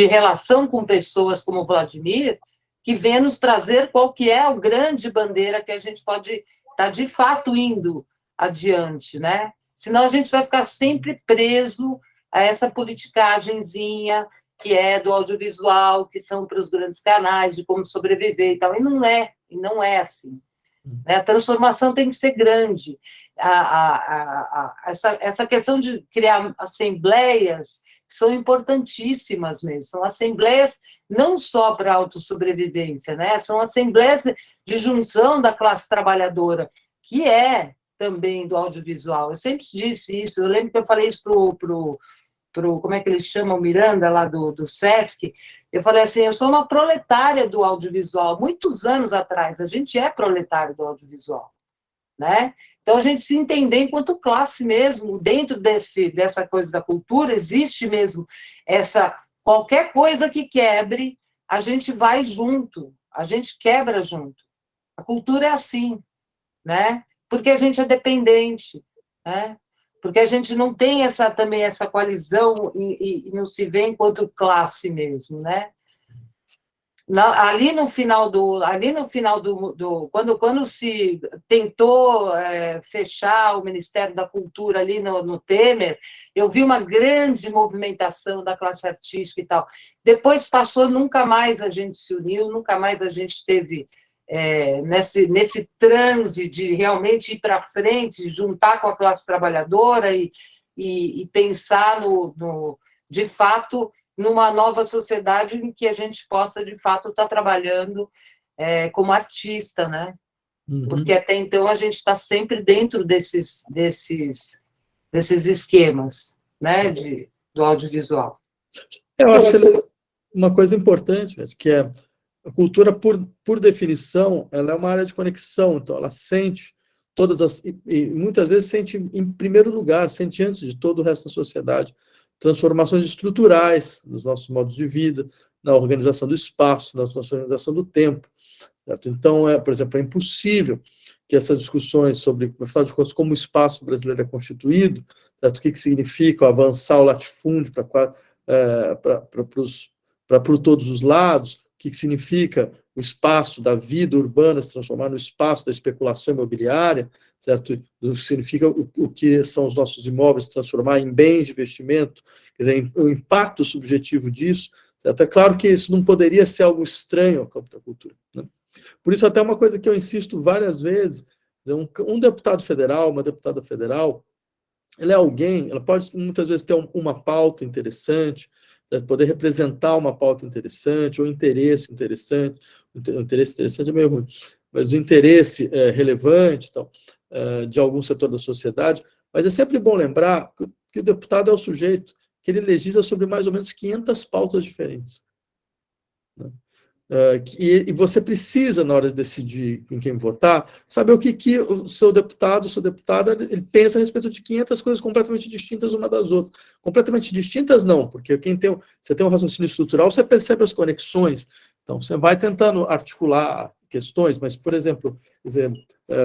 relação com pessoas como o Vladimir, que venha nos trazer qual que é a grande bandeira que a gente pode estar, de fato, indo adiante, né? Senão a gente vai ficar sempre preso a essa politicagenzinha que é do audiovisual, que são para os grandes canais, de como sobreviver e tal, e não é assim. A transformação tem que ser grande. Essa questão de criar assembleias são importantíssimas mesmo. São assembleias não só para a autossobrevivência, né? São assembleias de junção da classe trabalhadora, que é também do audiovisual. Eu sempre disse isso. Eu lembro que eu falei isso como é que eles chamam, o Miranda, lá do Sesc, eu falei assim: eu sou uma proletária do audiovisual, muitos anos atrás, a gente é proletário do audiovisual, né? Então, a gente se entender enquanto classe mesmo, dentro dessa coisa da cultura, existe mesmo qualquer coisa que quebre, a gente vai junto, a gente quebra junto. A cultura é assim, né? Porque a gente é dependente, né? Porque a gente não tem também essa coalizão e não se vê enquanto classe mesmo, né? Ali no final quando se tentou fechar o Ministério da Cultura ali no Temer, eu vi uma grande movimentação da classe artística e tal. Depois passou, nunca mais a gente se uniu, nunca mais a gente esteve nesse transe de realmente ir para frente, juntar com a classe trabalhadora e pensar de fato, numa nova sociedade em que a gente possa, de fato, estar trabalhando como artista, né? Uhum. Porque até então a gente está sempre dentro desses esquemas, né, do audiovisual. Eu acho uma coisa importante, que é a cultura, por definição, ela é uma área de conexão, então ela sente e muitas vezes sente em primeiro lugar, sente antes de todo o resto da sociedade, transformações estruturais nos nossos modos de vida, na organização do espaço, na nossa organização do tempo. Certo? Então, por exemplo, é impossível que essas discussões sobre, afinal de contas, como o espaço brasileiro é constituído, certo? O que significa avançar o latifúndio para todos os lados, o que significa o espaço da vida urbana se transformar no espaço da especulação imobiliária, certo? O que significa o que são os nossos imóveis se transformar em bens de investimento, quer dizer, o impacto subjetivo disso, certo? É claro que isso não poderia ser algo estranho ao campo da cultura, né? Por isso, até uma coisa que eu insisto várias vezes, um deputado federal, uma deputada federal, ela pode muitas vezes ter uma pauta interessante, poder representar uma pauta interessante, ou interesse interessante. O interesse interessante é meio ruim, mas o interesse relevante então, de algum setor da sociedade. Mas é sempre bom lembrar que o deputado é o sujeito que ele legisla sobre mais ou menos 500 pautas diferentes, né? E você precisa, na hora de decidir em quem votar, saber o que o seu deputado, sua deputada, ele pensa a respeito de 500 coisas completamente distintas uma das outras. Completamente distintas, não, porque você tem um raciocínio estrutural, você percebe as conexões, então você vai tentando articular questões, mas, por exemplo, quer dizer,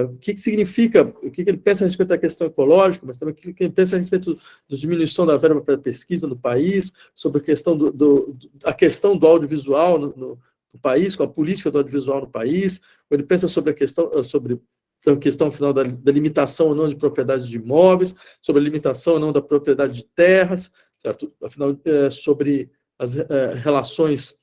o que significa, o que ele pensa a respeito da questão ecológica, mas também o que ele pensa a respeito da diminuição da verba para pesquisa no país, sobre a questão a questão do audiovisual no país, com a política do audiovisual no país, ele pensa sobre a questão final da limitação ou não de propriedade de imóveis, sobre a limitação ou não da propriedade de terras, certo? Afinal, sobre as relações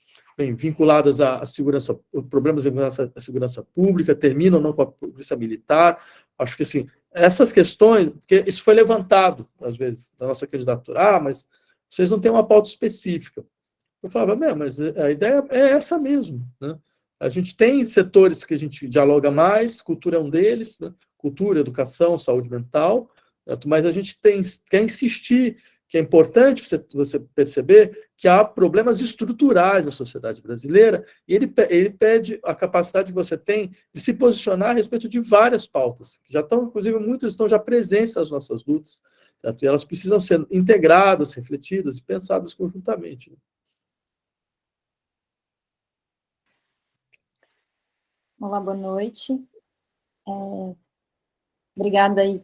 vinculadas à segurança, problemas vinculados à segurança pública, terminam ou não com a polícia militar. Acho que, assim, essas questões, porque isso foi levantado, às vezes, da nossa candidatura, mas vocês não têm uma pauta específica. Eu falava, mas a ideia é essa mesmo, né? A gente tem setores que a gente dialoga mais, cultura é um deles, né? Cultura, educação, saúde mental, mas a gente quer insistir que é importante você perceber que há problemas estruturais na sociedade brasileira, e ele pede a capacidade que você tem de se posicionar a respeito de várias pautas, que já estão, inclusive, muitas estão já presentes nas nossas lutas, certo? E elas precisam ser integradas, refletidas e pensadas conjuntamente. Olá, boa noite. Obrigada aí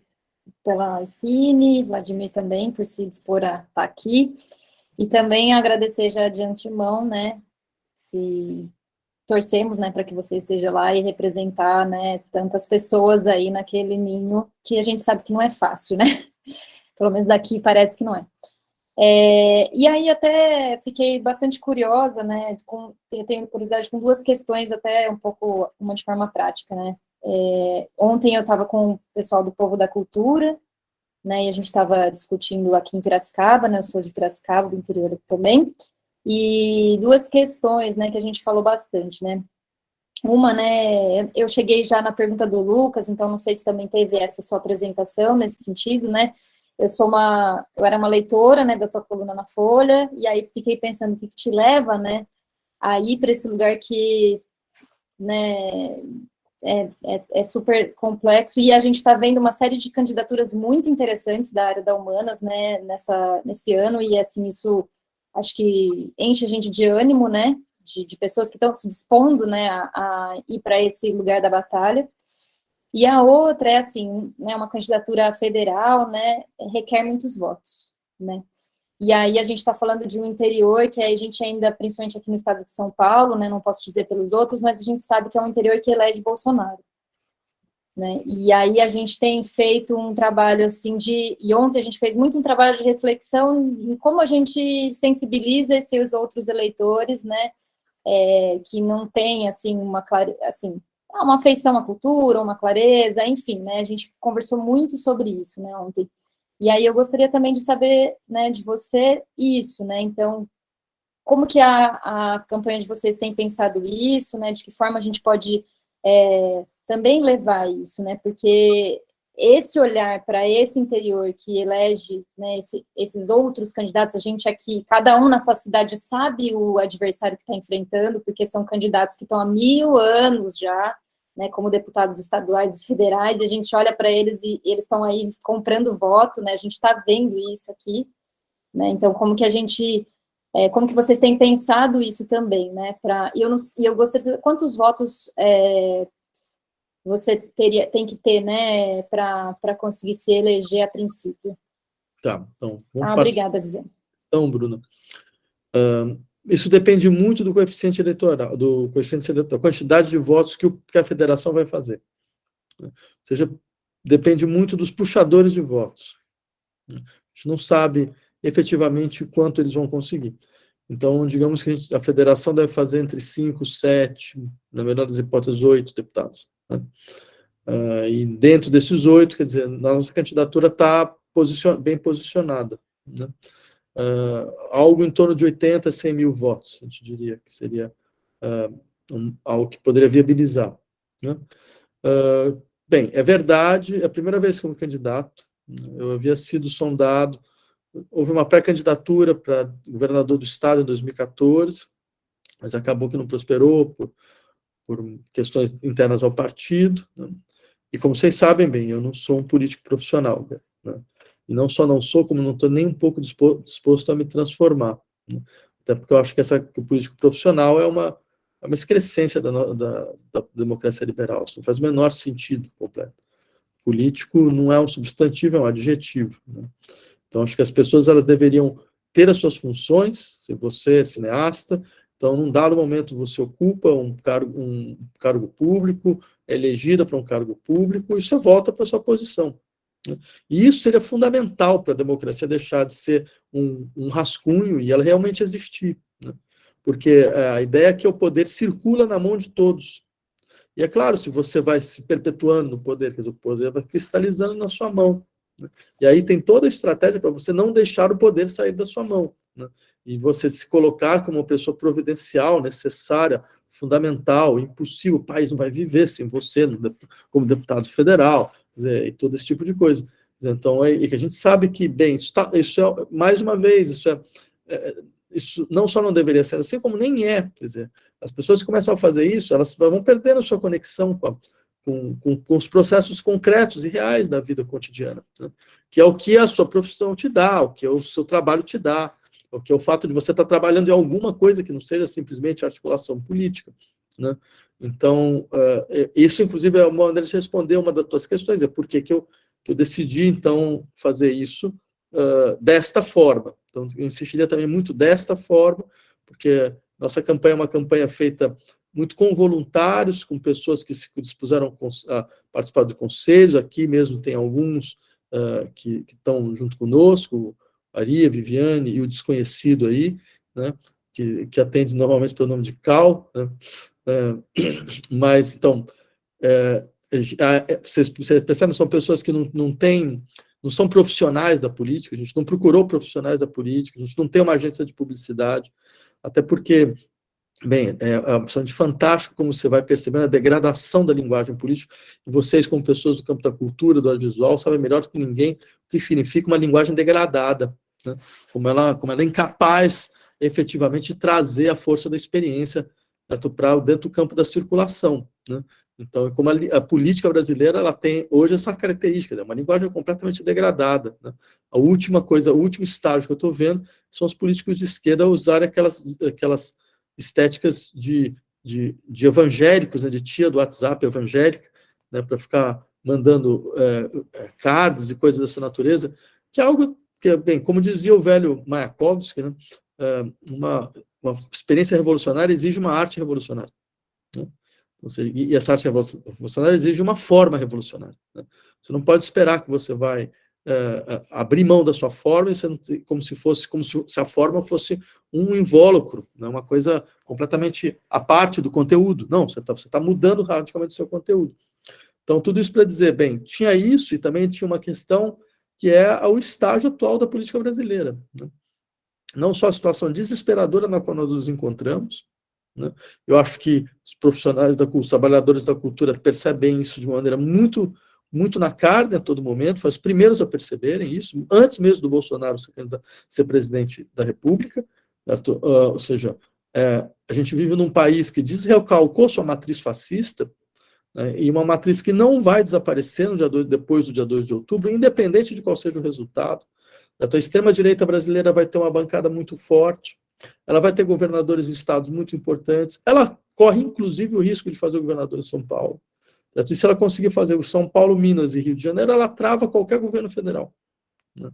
pela Cine, Vladimir também, por se dispor a estar aqui. E também agradecer já de antemão, né, se torcemos, né, para que você esteja lá e representar, né, tantas pessoas aí naquele ninho, que a gente sabe que não é fácil, né? Pelo menos daqui parece que não é. E aí até fiquei bastante curiosa, né, eu tenho curiosidade com duas questões, até um pouco, uma de forma prática, né. Ontem eu estava com o pessoal do Povo da Cultura, né, e a gente estava discutindo aqui em Piracicaba, né, eu sou de Piracicaba, do interior também, e duas questões, né, que a gente falou bastante, né. Uma, né, eu cheguei já na pergunta do Lucas, então não sei se também teve essa sua apresentação nesse sentido, né. Eu era uma leitora, né, da tua coluna na Folha, e aí fiquei pensando o que te leva, né, a ir para esse lugar que, né, é super complexo, e a gente está vendo uma série de candidaturas muito interessantes da área da humanas, né, nesse ano, e assim, isso acho que enche a gente de ânimo, né, de pessoas que estão se dispondo, né, a ir para esse lugar da batalha. E a outra é assim, né, uma candidatura federal, né, requer muitos votos, né. E aí a gente está falando de um interior que a gente ainda, principalmente aqui no estado de São Paulo, né, não posso dizer pelos outros, mas a gente sabe que é um interior que elege Bolsonaro, né. E aí a gente tem feito um trabalho assim e ontem a gente fez muito um trabalho de reflexão em como a gente sensibiliza esses outros eleitores, né, que não tem assim uma afeição à cultura, uma clareza, enfim, né, a gente conversou muito sobre isso, né, ontem. E aí eu gostaria também de saber, né, de você isso, né, então, como que a campanha de vocês tem pensado isso, né, de que forma a gente pode também levar isso, né, porque esse olhar para esse interior que elege, né, esses outros candidatos, a gente aqui, cada um na sua cidade sabe o adversário que está enfrentando, porque são candidatos que estão há 1000 anos já, né, como deputados estaduais e federais, e a gente olha para eles e eles estão aí comprando voto, né, a gente está vendo isso aqui, né, então como que a gente, como que vocês têm pensado isso também, né, eu gostaria de saber quantos votos você tem que ter, né, para conseguir se eleger a princípio. Tá, então... Obrigada, Viviane. Então, Bruno, isso depende muito do coeficiente eleitoral, da quantidade de votos que a federação vai fazer. Ou seja, depende muito dos puxadores de votos. A gente não sabe efetivamente quanto eles vão conseguir. Então, digamos que a federação deve fazer entre 5, 7, na melhor das hipóteses, 8 deputados, né? E dentro desses 8, quer dizer, a nossa candidatura está bem posicionada, né? Algo em torno de 80 a 100 mil votos, a gente diria que seria algo que poderia viabilizar, né? Bem, é verdade, é a primeira vez como candidato, eu havia sido sondado, houve uma pré-candidatura para governador do estado em 2014, mas acabou que não prosperou por questões internas ao partido, né? E como vocês sabem bem, eu não sou um político profissional, né? E não só não sou, como não estou nem um pouco disposto a me transformar, né? Até porque eu acho que o político profissional é uma excrescência da democracia liberal. Isso não faz o menor sentido completo. Político não é um substantivo, é um adjetivo, né? Então, acho que as pessoas elas deveriam ter as suas funções. Se você é cineasta, então, num dado momento, você ocupa um cargo público, é elegida para um cargo público, e você volta para a sua posição, né? E isso seria fundamental para a democracia deixar de ser um rascunho e ela realmente existir, né? Porque a ideia é que o poder circula na mão de todos. E é claro, se você vai se perpetuando no poder, quer dizer, o poder vai cristalizando na sua mão, né? E aí tem toda a estratégia para você não deixar o poder sair da sua mão, né? E você se colocar como uma pessoa providencial, necessária, fundamental, impossível. O país não vai viver sem você, como deputado federal, quer dizer, e todo esse tipo de coisa. Quer dizer, então, e que a gente sabe que, bem, isso é, mais uma vez, isso não só não deveria ser assim, como nem é. Quer dizer, as pessoas que começam a fazer isso, elas vão perdendo a sua conexão com os processos concretos e reais da vida cotidiana, né? Que é o que a sua profissão te dá, o que o seu trabalho te dá, o que é o fato de você estar trabalhando em alguma coisa que não seja simplesmente articulação política, né? Então, isso, inclusive, é uma maneira de responder uma das tuas questões, é por que eu decidi, então, fazer isso desta forma. Então, eu insistiria também muito desta forma, porque nossa campanha é uma campanha feita muito com voluntários, com pessoas que se dispuseram a participar de conselhos. Aqui mesmo tem alguns que estão junto conosco, Maria, Viviane e o desconhecido aí, né, que atende normalmente pelo nome de Cal, né? Mas, então, vocês percebem, são pessoas que não são profissionais da política, a gente não procurou profissionais da política, a gente não tem uma agência de publicidade, até porque, bem, é absolutamente fantástico como você vai percebendo a degradação da linguagem política, e vocês, como pessoas do campo da cultura, do audiovisual, sabem melhor do que ninguém o que significa uma linguagem degradada, né? Como ela é incapaz, efetivamente, de trazer a força da experiência dentro do campo da circulação, né? Então, como a política brasileira ela tem hoje essa característica, né? Uma linguagem completamente degradada, né? O último estágio que eu estou vendo são os políticos de esquerda usarem aquelas estéticas de evangélicos, né? De tia do WhatsApp evangélica, né? Para ficar mandando cards e coisas dessa natureza, que é algo que, bem, como dizia o velho Mayakovsky, né? Uma experiência revolucionária exige uma arte revolucionária, né? Ou seja, e essa arte revolucionária exige uma forma revolucionária, né? Você não pode esperar que você vai abrir mão da sua forma como se a forma fosse um invólucro, né? Uma coisa completamente à parte do conteúdo. Não, você tá mudando radicalmente o seu conteúdo. Então, tudo isso para dizer, bem, tinha isso e também tinha uma questão que é o estágio atual da política brasileira, né? Não só a situação desesperadora na qual nós nos encontramos, né? Eu acho que os profissionais os trabalhadores da cultura percebem isso de uma maneira muito, muito na carne a todo momento, foram os primeiros a perceberem isso, antes mesmo do Bolsonaro ser presidente da República, certo? Ou seja, a gente vive num país que desrecalcou sua matriz fascista, né, e uma matriz que não vai desaparecer depois do dia 2 de outubro, independente de qual seja o resultado. A extrema-direita brasileira vai ter uma bancada muito forte, ela vai ter governadores em estados muito importantes, ela corre, inclusive, o risco de fazer o governador em São Paulo. Certo? E se ela conseguir fazer o São Paulo, Minas e Rio de Janeiro, ela trava qualquer governo federal, né?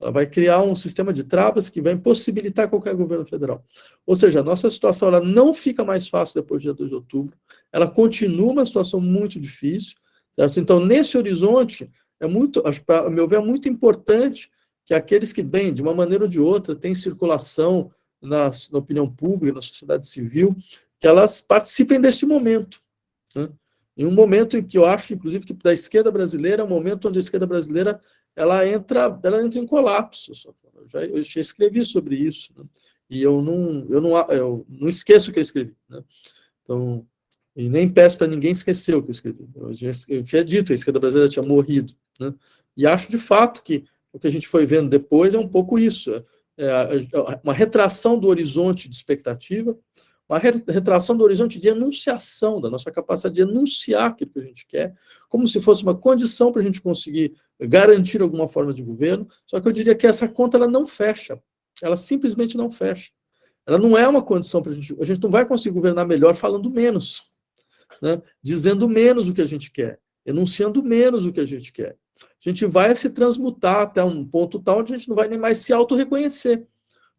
Ela vai criar um sistema de travas que vai impossibilitar qualquer governo federal. Ou seja, a nossa situação ela não fica mais fácil depois do dia 2 de outubro, ela continua uma situação muito difícil, certo? Então, nesse horizonte, a meu ver, é muito importante que aqueles que, bem, de uma maneira ou de outra, têm circulação na opinião pública, na sociedade civil, que elas participem deste momento, né? Em um momento em que eu acho, inclusive, que da esquerda brasileira, é um momento onde a esquerda brasileira ela entra em colapso. Eu já escrevi sobre isso, né? E eu não esqueço o que eu escrevi, né? Então, e nem peço para ninguém esquecer o que eu escrevi. Eu tinha dito que a esquerda brasileira tinha morrido, né? E acho, de fato, que o que a gente foi vendo depois é um pouco isso, uma retração do horizonte de expectativa, uma retração do horizonte de enunciação, da nossa capacidade de enunciar aquilo que a gente quer, como se fosse uma condição para a gente conseguir garantir alguma forma de governo. Só que eu diria que essa conta ela não fecha, ela simplesmente não fecha. Ela não é uma condição para a gente não vai conseguir governar melhor falando menos, né? Dizendo menos o que a gente quer, enunciando menos o que a gente quer. A gente vai se transmutar até um ponto tal onde a gente não vai nem mais se auto-reconhecer,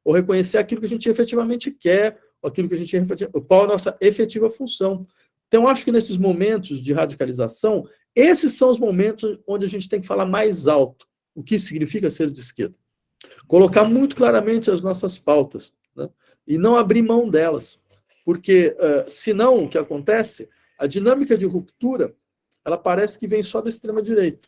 ou reconhecer aquilo que a gente efetivamente quer, aquilo que a gente qual a nossa efetiva função. Então, eu acho que nesses momentos de radicalização, esses são os momentos onde a gente tem que falar mais alto o que significa ser de esquerda. Colocar muito claramente as nossas pautas, né? E não abrir mão delas. Porque, senão, o que acontece, a dinâmica de ruptura, ela parece que vem só da extrema-direita.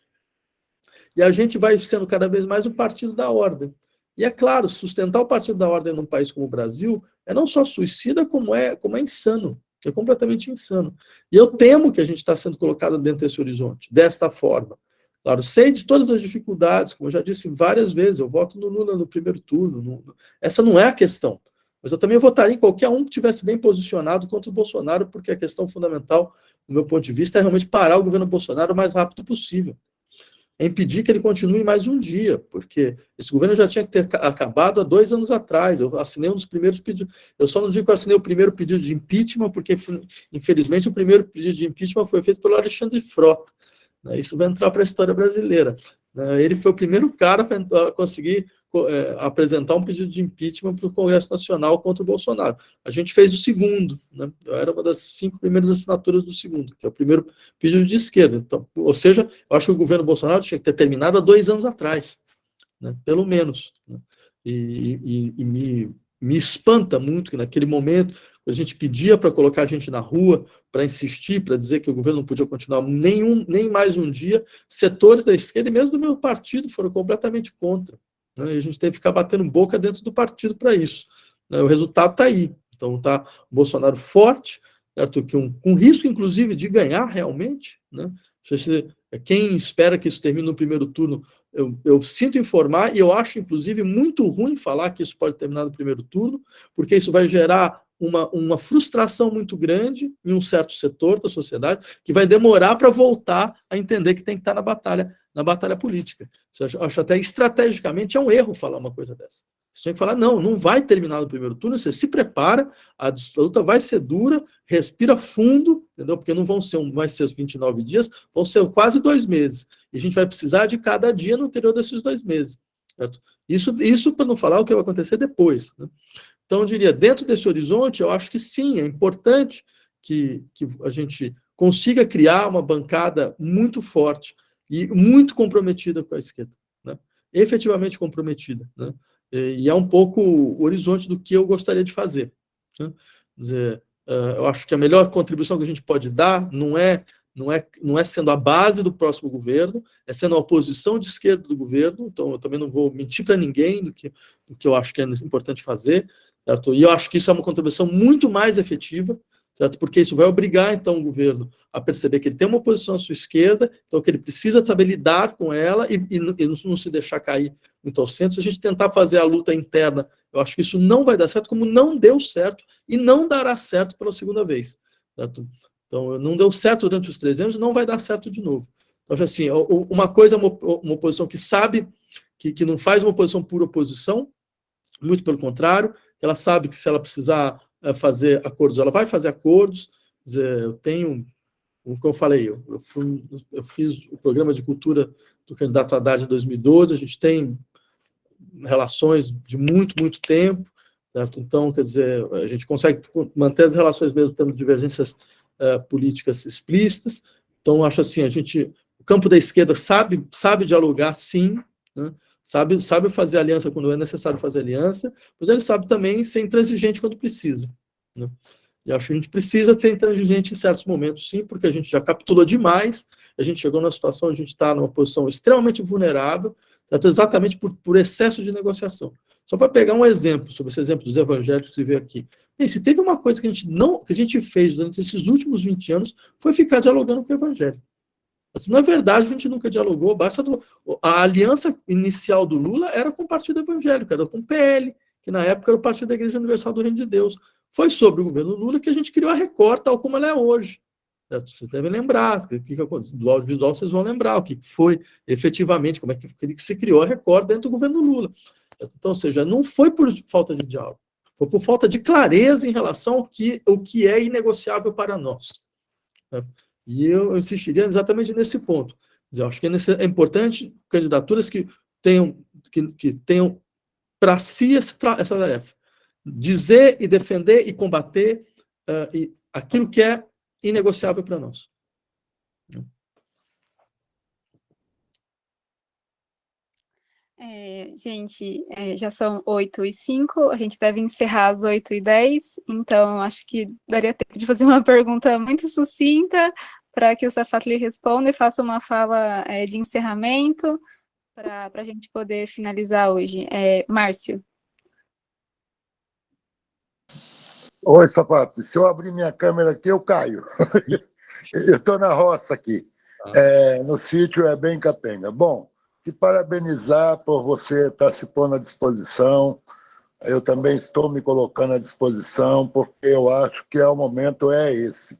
E a gente vai sendo cada vez mais o partido da ordem. E é claro, sustentar o partido da ordem num país como o Brasil é não só suicida, como é insano. É completamente insano. E eu temo que a gente está sendo colocado dentro desse horizonte, desta forma. Claro, sei de todas as dificuldades, como eu já disse várias vezes, eu voto no Lula no primeiro turno. Essa não é a questão. Mas eu também votaria em qualquer um que estivesse bem posicionado contra o Bolsonaro, porque a questão fundamental, do meu ponto de vista, é realmente parar o governo Bolsonaro o mais rápido possível. É impedir que ele continue mais um dia, porque esse governo já tinha que ter acabado há 2 anos atrás. Eu assinei um dos primeiros pedidos. Eu só não digo que eu assinei o primeiro pedido de impeachment, porque, infelizmente, o primeiro pedido de impeachment foi feito pelo Alexandre Frota. Isso vai entrar para a história brasileira. Ele foi o primeiro cara a conseguir apresentar um pedido de impeachment para o Congresso Nacional contra o Bolsonaro. A gente fez o segundo, né? Eu era uma das 5 primeiras assinaturas do segundo, que é o primeiro pedido de esquerda. Então, ou seja, eu acho que o governo Bolsonaro tinha que ter terminado há 2 anos atrás, né? Pelo menos. Né? E me espanta muito que naquele momento, a gente pedia para colocar a gente na rua, para insistir, para dizer que o governo não podia continuar nem mais um dia, setores da esquerda e mesmo do meu partido foram completamente contra. Né? E a gente teve que ficar batendo boca dentro do partido para isso. Né? O resultado está aí. Então está o Bolsonaro forte, certo? Com risco, inclusive, de ganhar realmente. Né? Quem espera que isso termine no primeiro turno, eu sinto informar, e eu acho, inclusive, muito ruim falar que isso pode terminar no primeiro turno, porque isso vai gerar uma frustração muito grande em um certo setor da sociedade, que vai demorar para voltar a entender que tem que estar na batalha política. Eu acho até estrategicamente é um erro falar uma coisa dessa. Você tem que falar, não vai terminar no primeiro turno, você se prepara, a luta vai ser dura, respira fundo, entendeu? Porque não vai ser os 29 dias, vão ser quase 2 meses. E a gente vai precisar de cada dia no interior desses 2 meses. Certo? Isso para não falar o que vai acontecer depois. Né? Então, eu diria, dentro desse horizonte, eu acho que sim, é importante que a gente consiga criar uma bancada muito forte e muito comprometida com a esquerda, né? Efetivamente comprometida, né? E é um pouco o horizonte do que eu gostaria de fazer. Né? Quer dizer, eu acho que a melhor contribuição que a gente pode dar não é sendo a base do próximo governo, é sendo a oposição de esquerda do governo. Então, eu também não vou mentir para ninguém do que eu acho que é importante fazer, certo? E eu acho que isso é uma contribuição muito mais efetiva, certo? Porque isso vai obrigar, então, o governo a perceber que ele tem uma oposição à sua esquerda, então que ele precisa saber lidar com ela e não se deixar cair muito ao centro. Se a gente tentar fazer a luta interna, eu acho que isso não vai dar certo, como não deu certo e não dará certo pela segunda vez, certo? Então, não deu certo durante os 3 anos, não vai dar certo de novo. Então, assim, uma coisa é uma oposição que sabe que não faz uma oposição por oposição, muito pelo contrário, ela sabe que se ela precisar fazer acordos, ela vai fazer acordos. Quer dizer, eu tenho, como eu falei, eu fiz o programa de cultura do candidato Haddad em 2012, a gente tem relações de muito, muito tempo, certo? Então, quer dizer, a gente consegue manter as relações mesmo tendo divergências políticas explícitas. Então, acho assim, o campo da esquerda sabe dialogar, sim, né? Sabe fazer aliança quando é necessário fazer aliança, mas ele sabe também ser intransigente quando precisa. Né? E acho que a gente precisa ser intransigente em certos momentos, sim, porque a gente já capitulou demais, a gente chegou numa situação onde a gente está numa posição extremamente vulnerável, certo? Exatamente por excesso de negociação. Só para pegar um exemplo, sobre esse exemplo dos evangélicos que veio aqui. Bem, se teve uma coisa que a gente fez durante esses últimos 20 anos, foi ficar dialogando com o evangélico. Na verdade, a gente nunca dialogou, a aliança inicial do Lula era com o Partido Evangélico, era com o PL, que na época era o Partido da Igreja Universal do Reino de Deus. foi sobre o governo Lula que a gente criou a Record tal como ela é hoje. Certo? Vocês devem lembrar, do audiovisual vocês vão lembrar o que foi efetivamente, como é que se criou a Record dentro do governo Lula. Então, ou seja, não foi por falta de diálogo, foi por falta de clareza em relação ao que é inegociável para nós. Certo? E eu insistiria exatamente nesse ponto. Eu acho que é importante candidaturas que tenham para si essa tarefa. Dizer e defender e combater aquilo que é inegociável para nós. Gente, já são 8h05, a gente deve encerrar às 8h10, então acho que daria tempo de fazer uma pergunta muito sucinta para que o Safatli responda e faça uma fala de encerramento para a gente poder finalizar hoje. Márcio. Oi, Safatli, se eu abrir minha câmera aqui, eu caio. Eu estou na roça aqui, no sítio é bem capenga. Bom, te parabenizar por você estar se pondo à disposição. Eu também estou me colocando à disposição, porque eu acho que o momento é esse.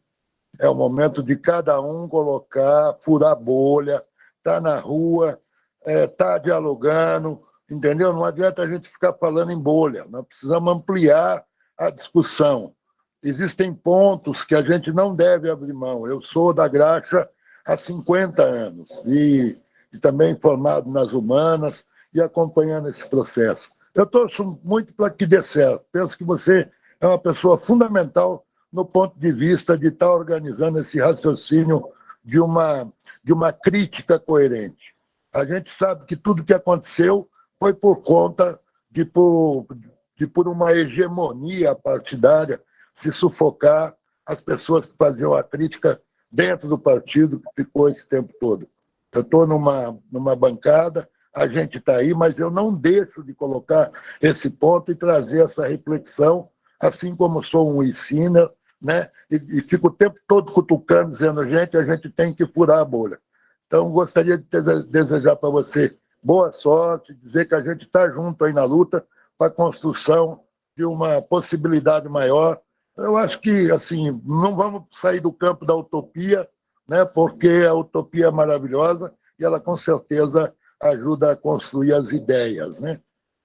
É o momento de cada um colocar, furar bolha, estar na rua, estar dialogando, entendeu? Não adianta a gente ficar falando em bolha, nós precisamos ampliar a discussão. Existem pontos que a gente não deve abrir mão. Eu sou da Graxa há 50 anos e também formado nas humanas e acompanhando esse processo. Eu torço muito para que dê certo. Penso que você é uma pessoa fundamental no ponto de vista de estar organizando esse raciocínio de uma crítica coerente. A gente sabe que tudo que aconteceu foi por conta de por uma hegemonia partidária se sufocar as pessoas que faziam a crítica dentro do partido que ficou esse tempo todo. Eu estou numa bancada, a gente está aí, mas eu não deixo de colocar esse ponto e trazer essa reflexão, assim como sou um ensiner, né? E fico o tempo todo cutucando, dizendo, gente, a gente tem que furar a bolha. Então, gostaria de desejar para você boa sorte, dizer que a gente está junto aí na luta para a construção de uma possibilidade maior. Eu acho que, assim, não vamos sair do campo da utopia, né, porque a utopia é maravilhosa e ela, com certeza, ajuda a construir as ideias, né?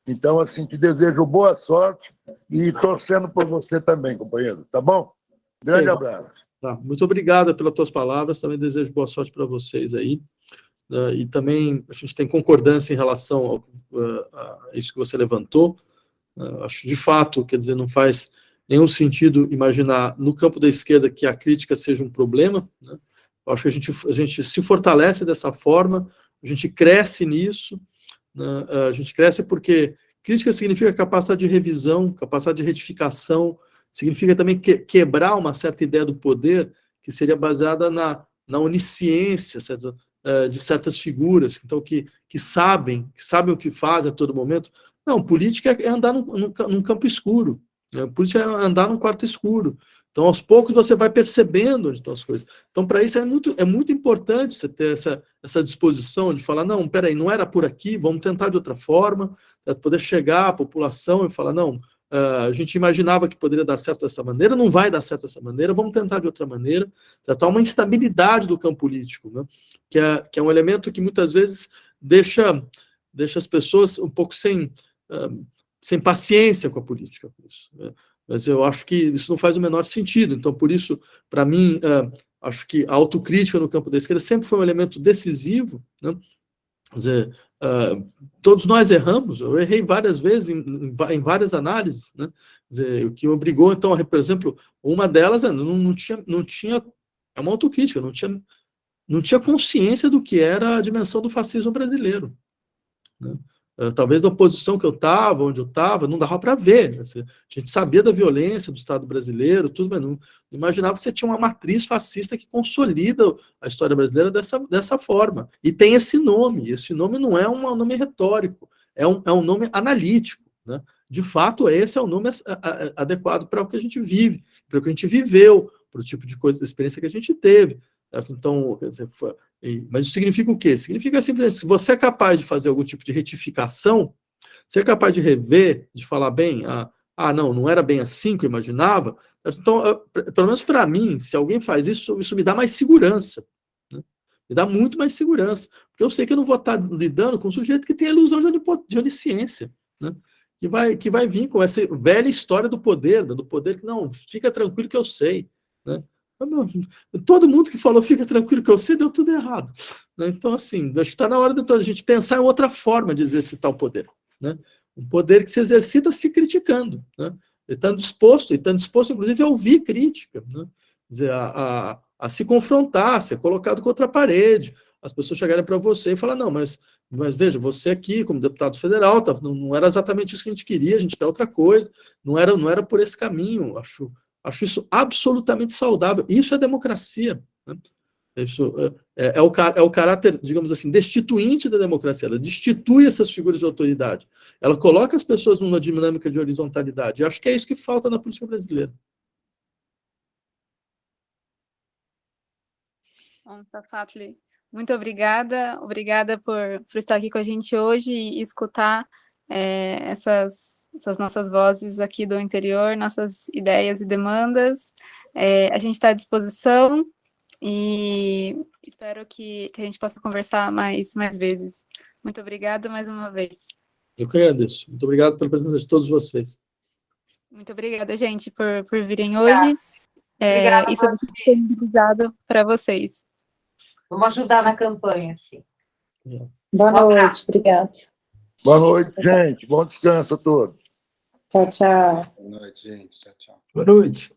Então, assim, te desejo boa sorte e torcendo por você também, companheiro, tá bom? Grande abraço. Tá, muito obrigado pelas tuas palavras, também desejo boa sorte para vocês aí. E também a gente tem concordância em relação a isso que você levantou. Acho, de fato, quer dizer, não faz nenhum sentido imaginar no campo da esquerda que a crítica seja um problema, né? Eu acho que a gente se fortalece dessa forma, a gente cresce nisso, né? A gente cresce porque crítica significa capacidade de revisão, capacidade de retificação, significa também quebrar uma certa ideia do poder que seria baseada na onisciência, certo? De certas figuras, então que sabem o que fazem a todo momento. Não, política é andar num campo escuro, política é andar num quarto escuro. Então, aos poucos, você vai percebendo onde estão as coisas. Então, para isso, é muito importante você ter essa disposição de falar, não, peraí, não era por aqui, vamos tentar de outra forma, poder chegar à população e falar, não, a gente imaginava que poderia dar certo dessa maneira, não vai dar certo dessa maneira, vamos tentar de outra maneira. Há uma instabilidade do campo político, né? que é um elemento que muitas vezes deixa as pessoas um pouco sem paciência com a política. Por isso, né? Mas eu acho que isso não faz o menor sentido. Então, por isso, para mim, acho que a autocrítica no campo da esquerda sempre foi um elemento decisivo, né? Quer dizer, todos nós erramos, eu errei várias vezes em várias análises, né? Quer dizer, o que obrigou, então, por exemplo, uma delas não tinha é uma autocrítica, não tinha consciência do que era a dimensão do fascismo brasileiro, né? Talvez na posição que eu estava, onde eu estava, não dava para ver, né? A gente sabia da violência do Estado brasileiro, tudo, mas não imaginava que você tinha uma matriz fascista que consolida a história brasileira dessa forma. E tem esse nome não é um nome retórico, é um nome analítico, né? De fato, esse é o nome adequado para o que a gente vive, para o que a gente viveu, para o tipo de coisa, da experiência que a gente teve. Certo? Então, quer dizer, mas isso significa o quê? Significa simplesmente que você é capaz de fazer algum tipo de retificação, você é capaz de rever, de falar, bem, ah, não era bem assim que eu imaginava. Então, pelo menos para mim, se alguém faz isso, isso me dá mais segurança, né? Me dá muito mais segurança, porque eu sei que eu não vou estar lidando com um sujeito que tem a ilusão de onisciência, né? Que vai vir com essa velha história do poder que não, fica tranquilo que eu sei, né? Todo mundo que falou fica tranquilo que eu sei, deu tudo errado, né? Então, assim, acho que está na hora de a gente pensar em outra forma de exercitar o poder, né? Um poder que se exercita se criticando, né? E estando disposto, inclusive, a ouvir crítica, né? Dizer, a se confrontar, a ser colocado contra a parede, as pessoas chegarem para você e falar, não, mas veja, você aqui, como deputado federal, não era exatamente isso que a gente queria, a gente quer outra coisa, não era por esse caminho, acho isso absolutamente saudável, isso é democracia, né? Isso é o caráter, digamos assim, destituinte da democracia, ela destitui essas figuras de autoridade, ela coloca as pessoas numa dinâmica de horizontalidade, eu acho que é isso que falta na política brasileira. Bom, Safatli, muito obrigada por estar aqui com a gente hoje e escutar essas nossas vozes aqui do interior, nossas ideias e demandas. A gente está à disposição e espero que a gente possa conversar mais vezes. Muito obrigada mais uma vez. Eu que agradeço. Muito obrigado pela presença de todos vocês. Muito obrigada, gente, por virem hoje. Obrigada, Isso é disponibilizado para vocês. Vamos ajudar na campanha, sim. Boa noite, obrigada. Boa noite, gente. Bom descanso a todos. Tchau, tchau. Boa noite, gente. Tchau, tchau. Boa noite.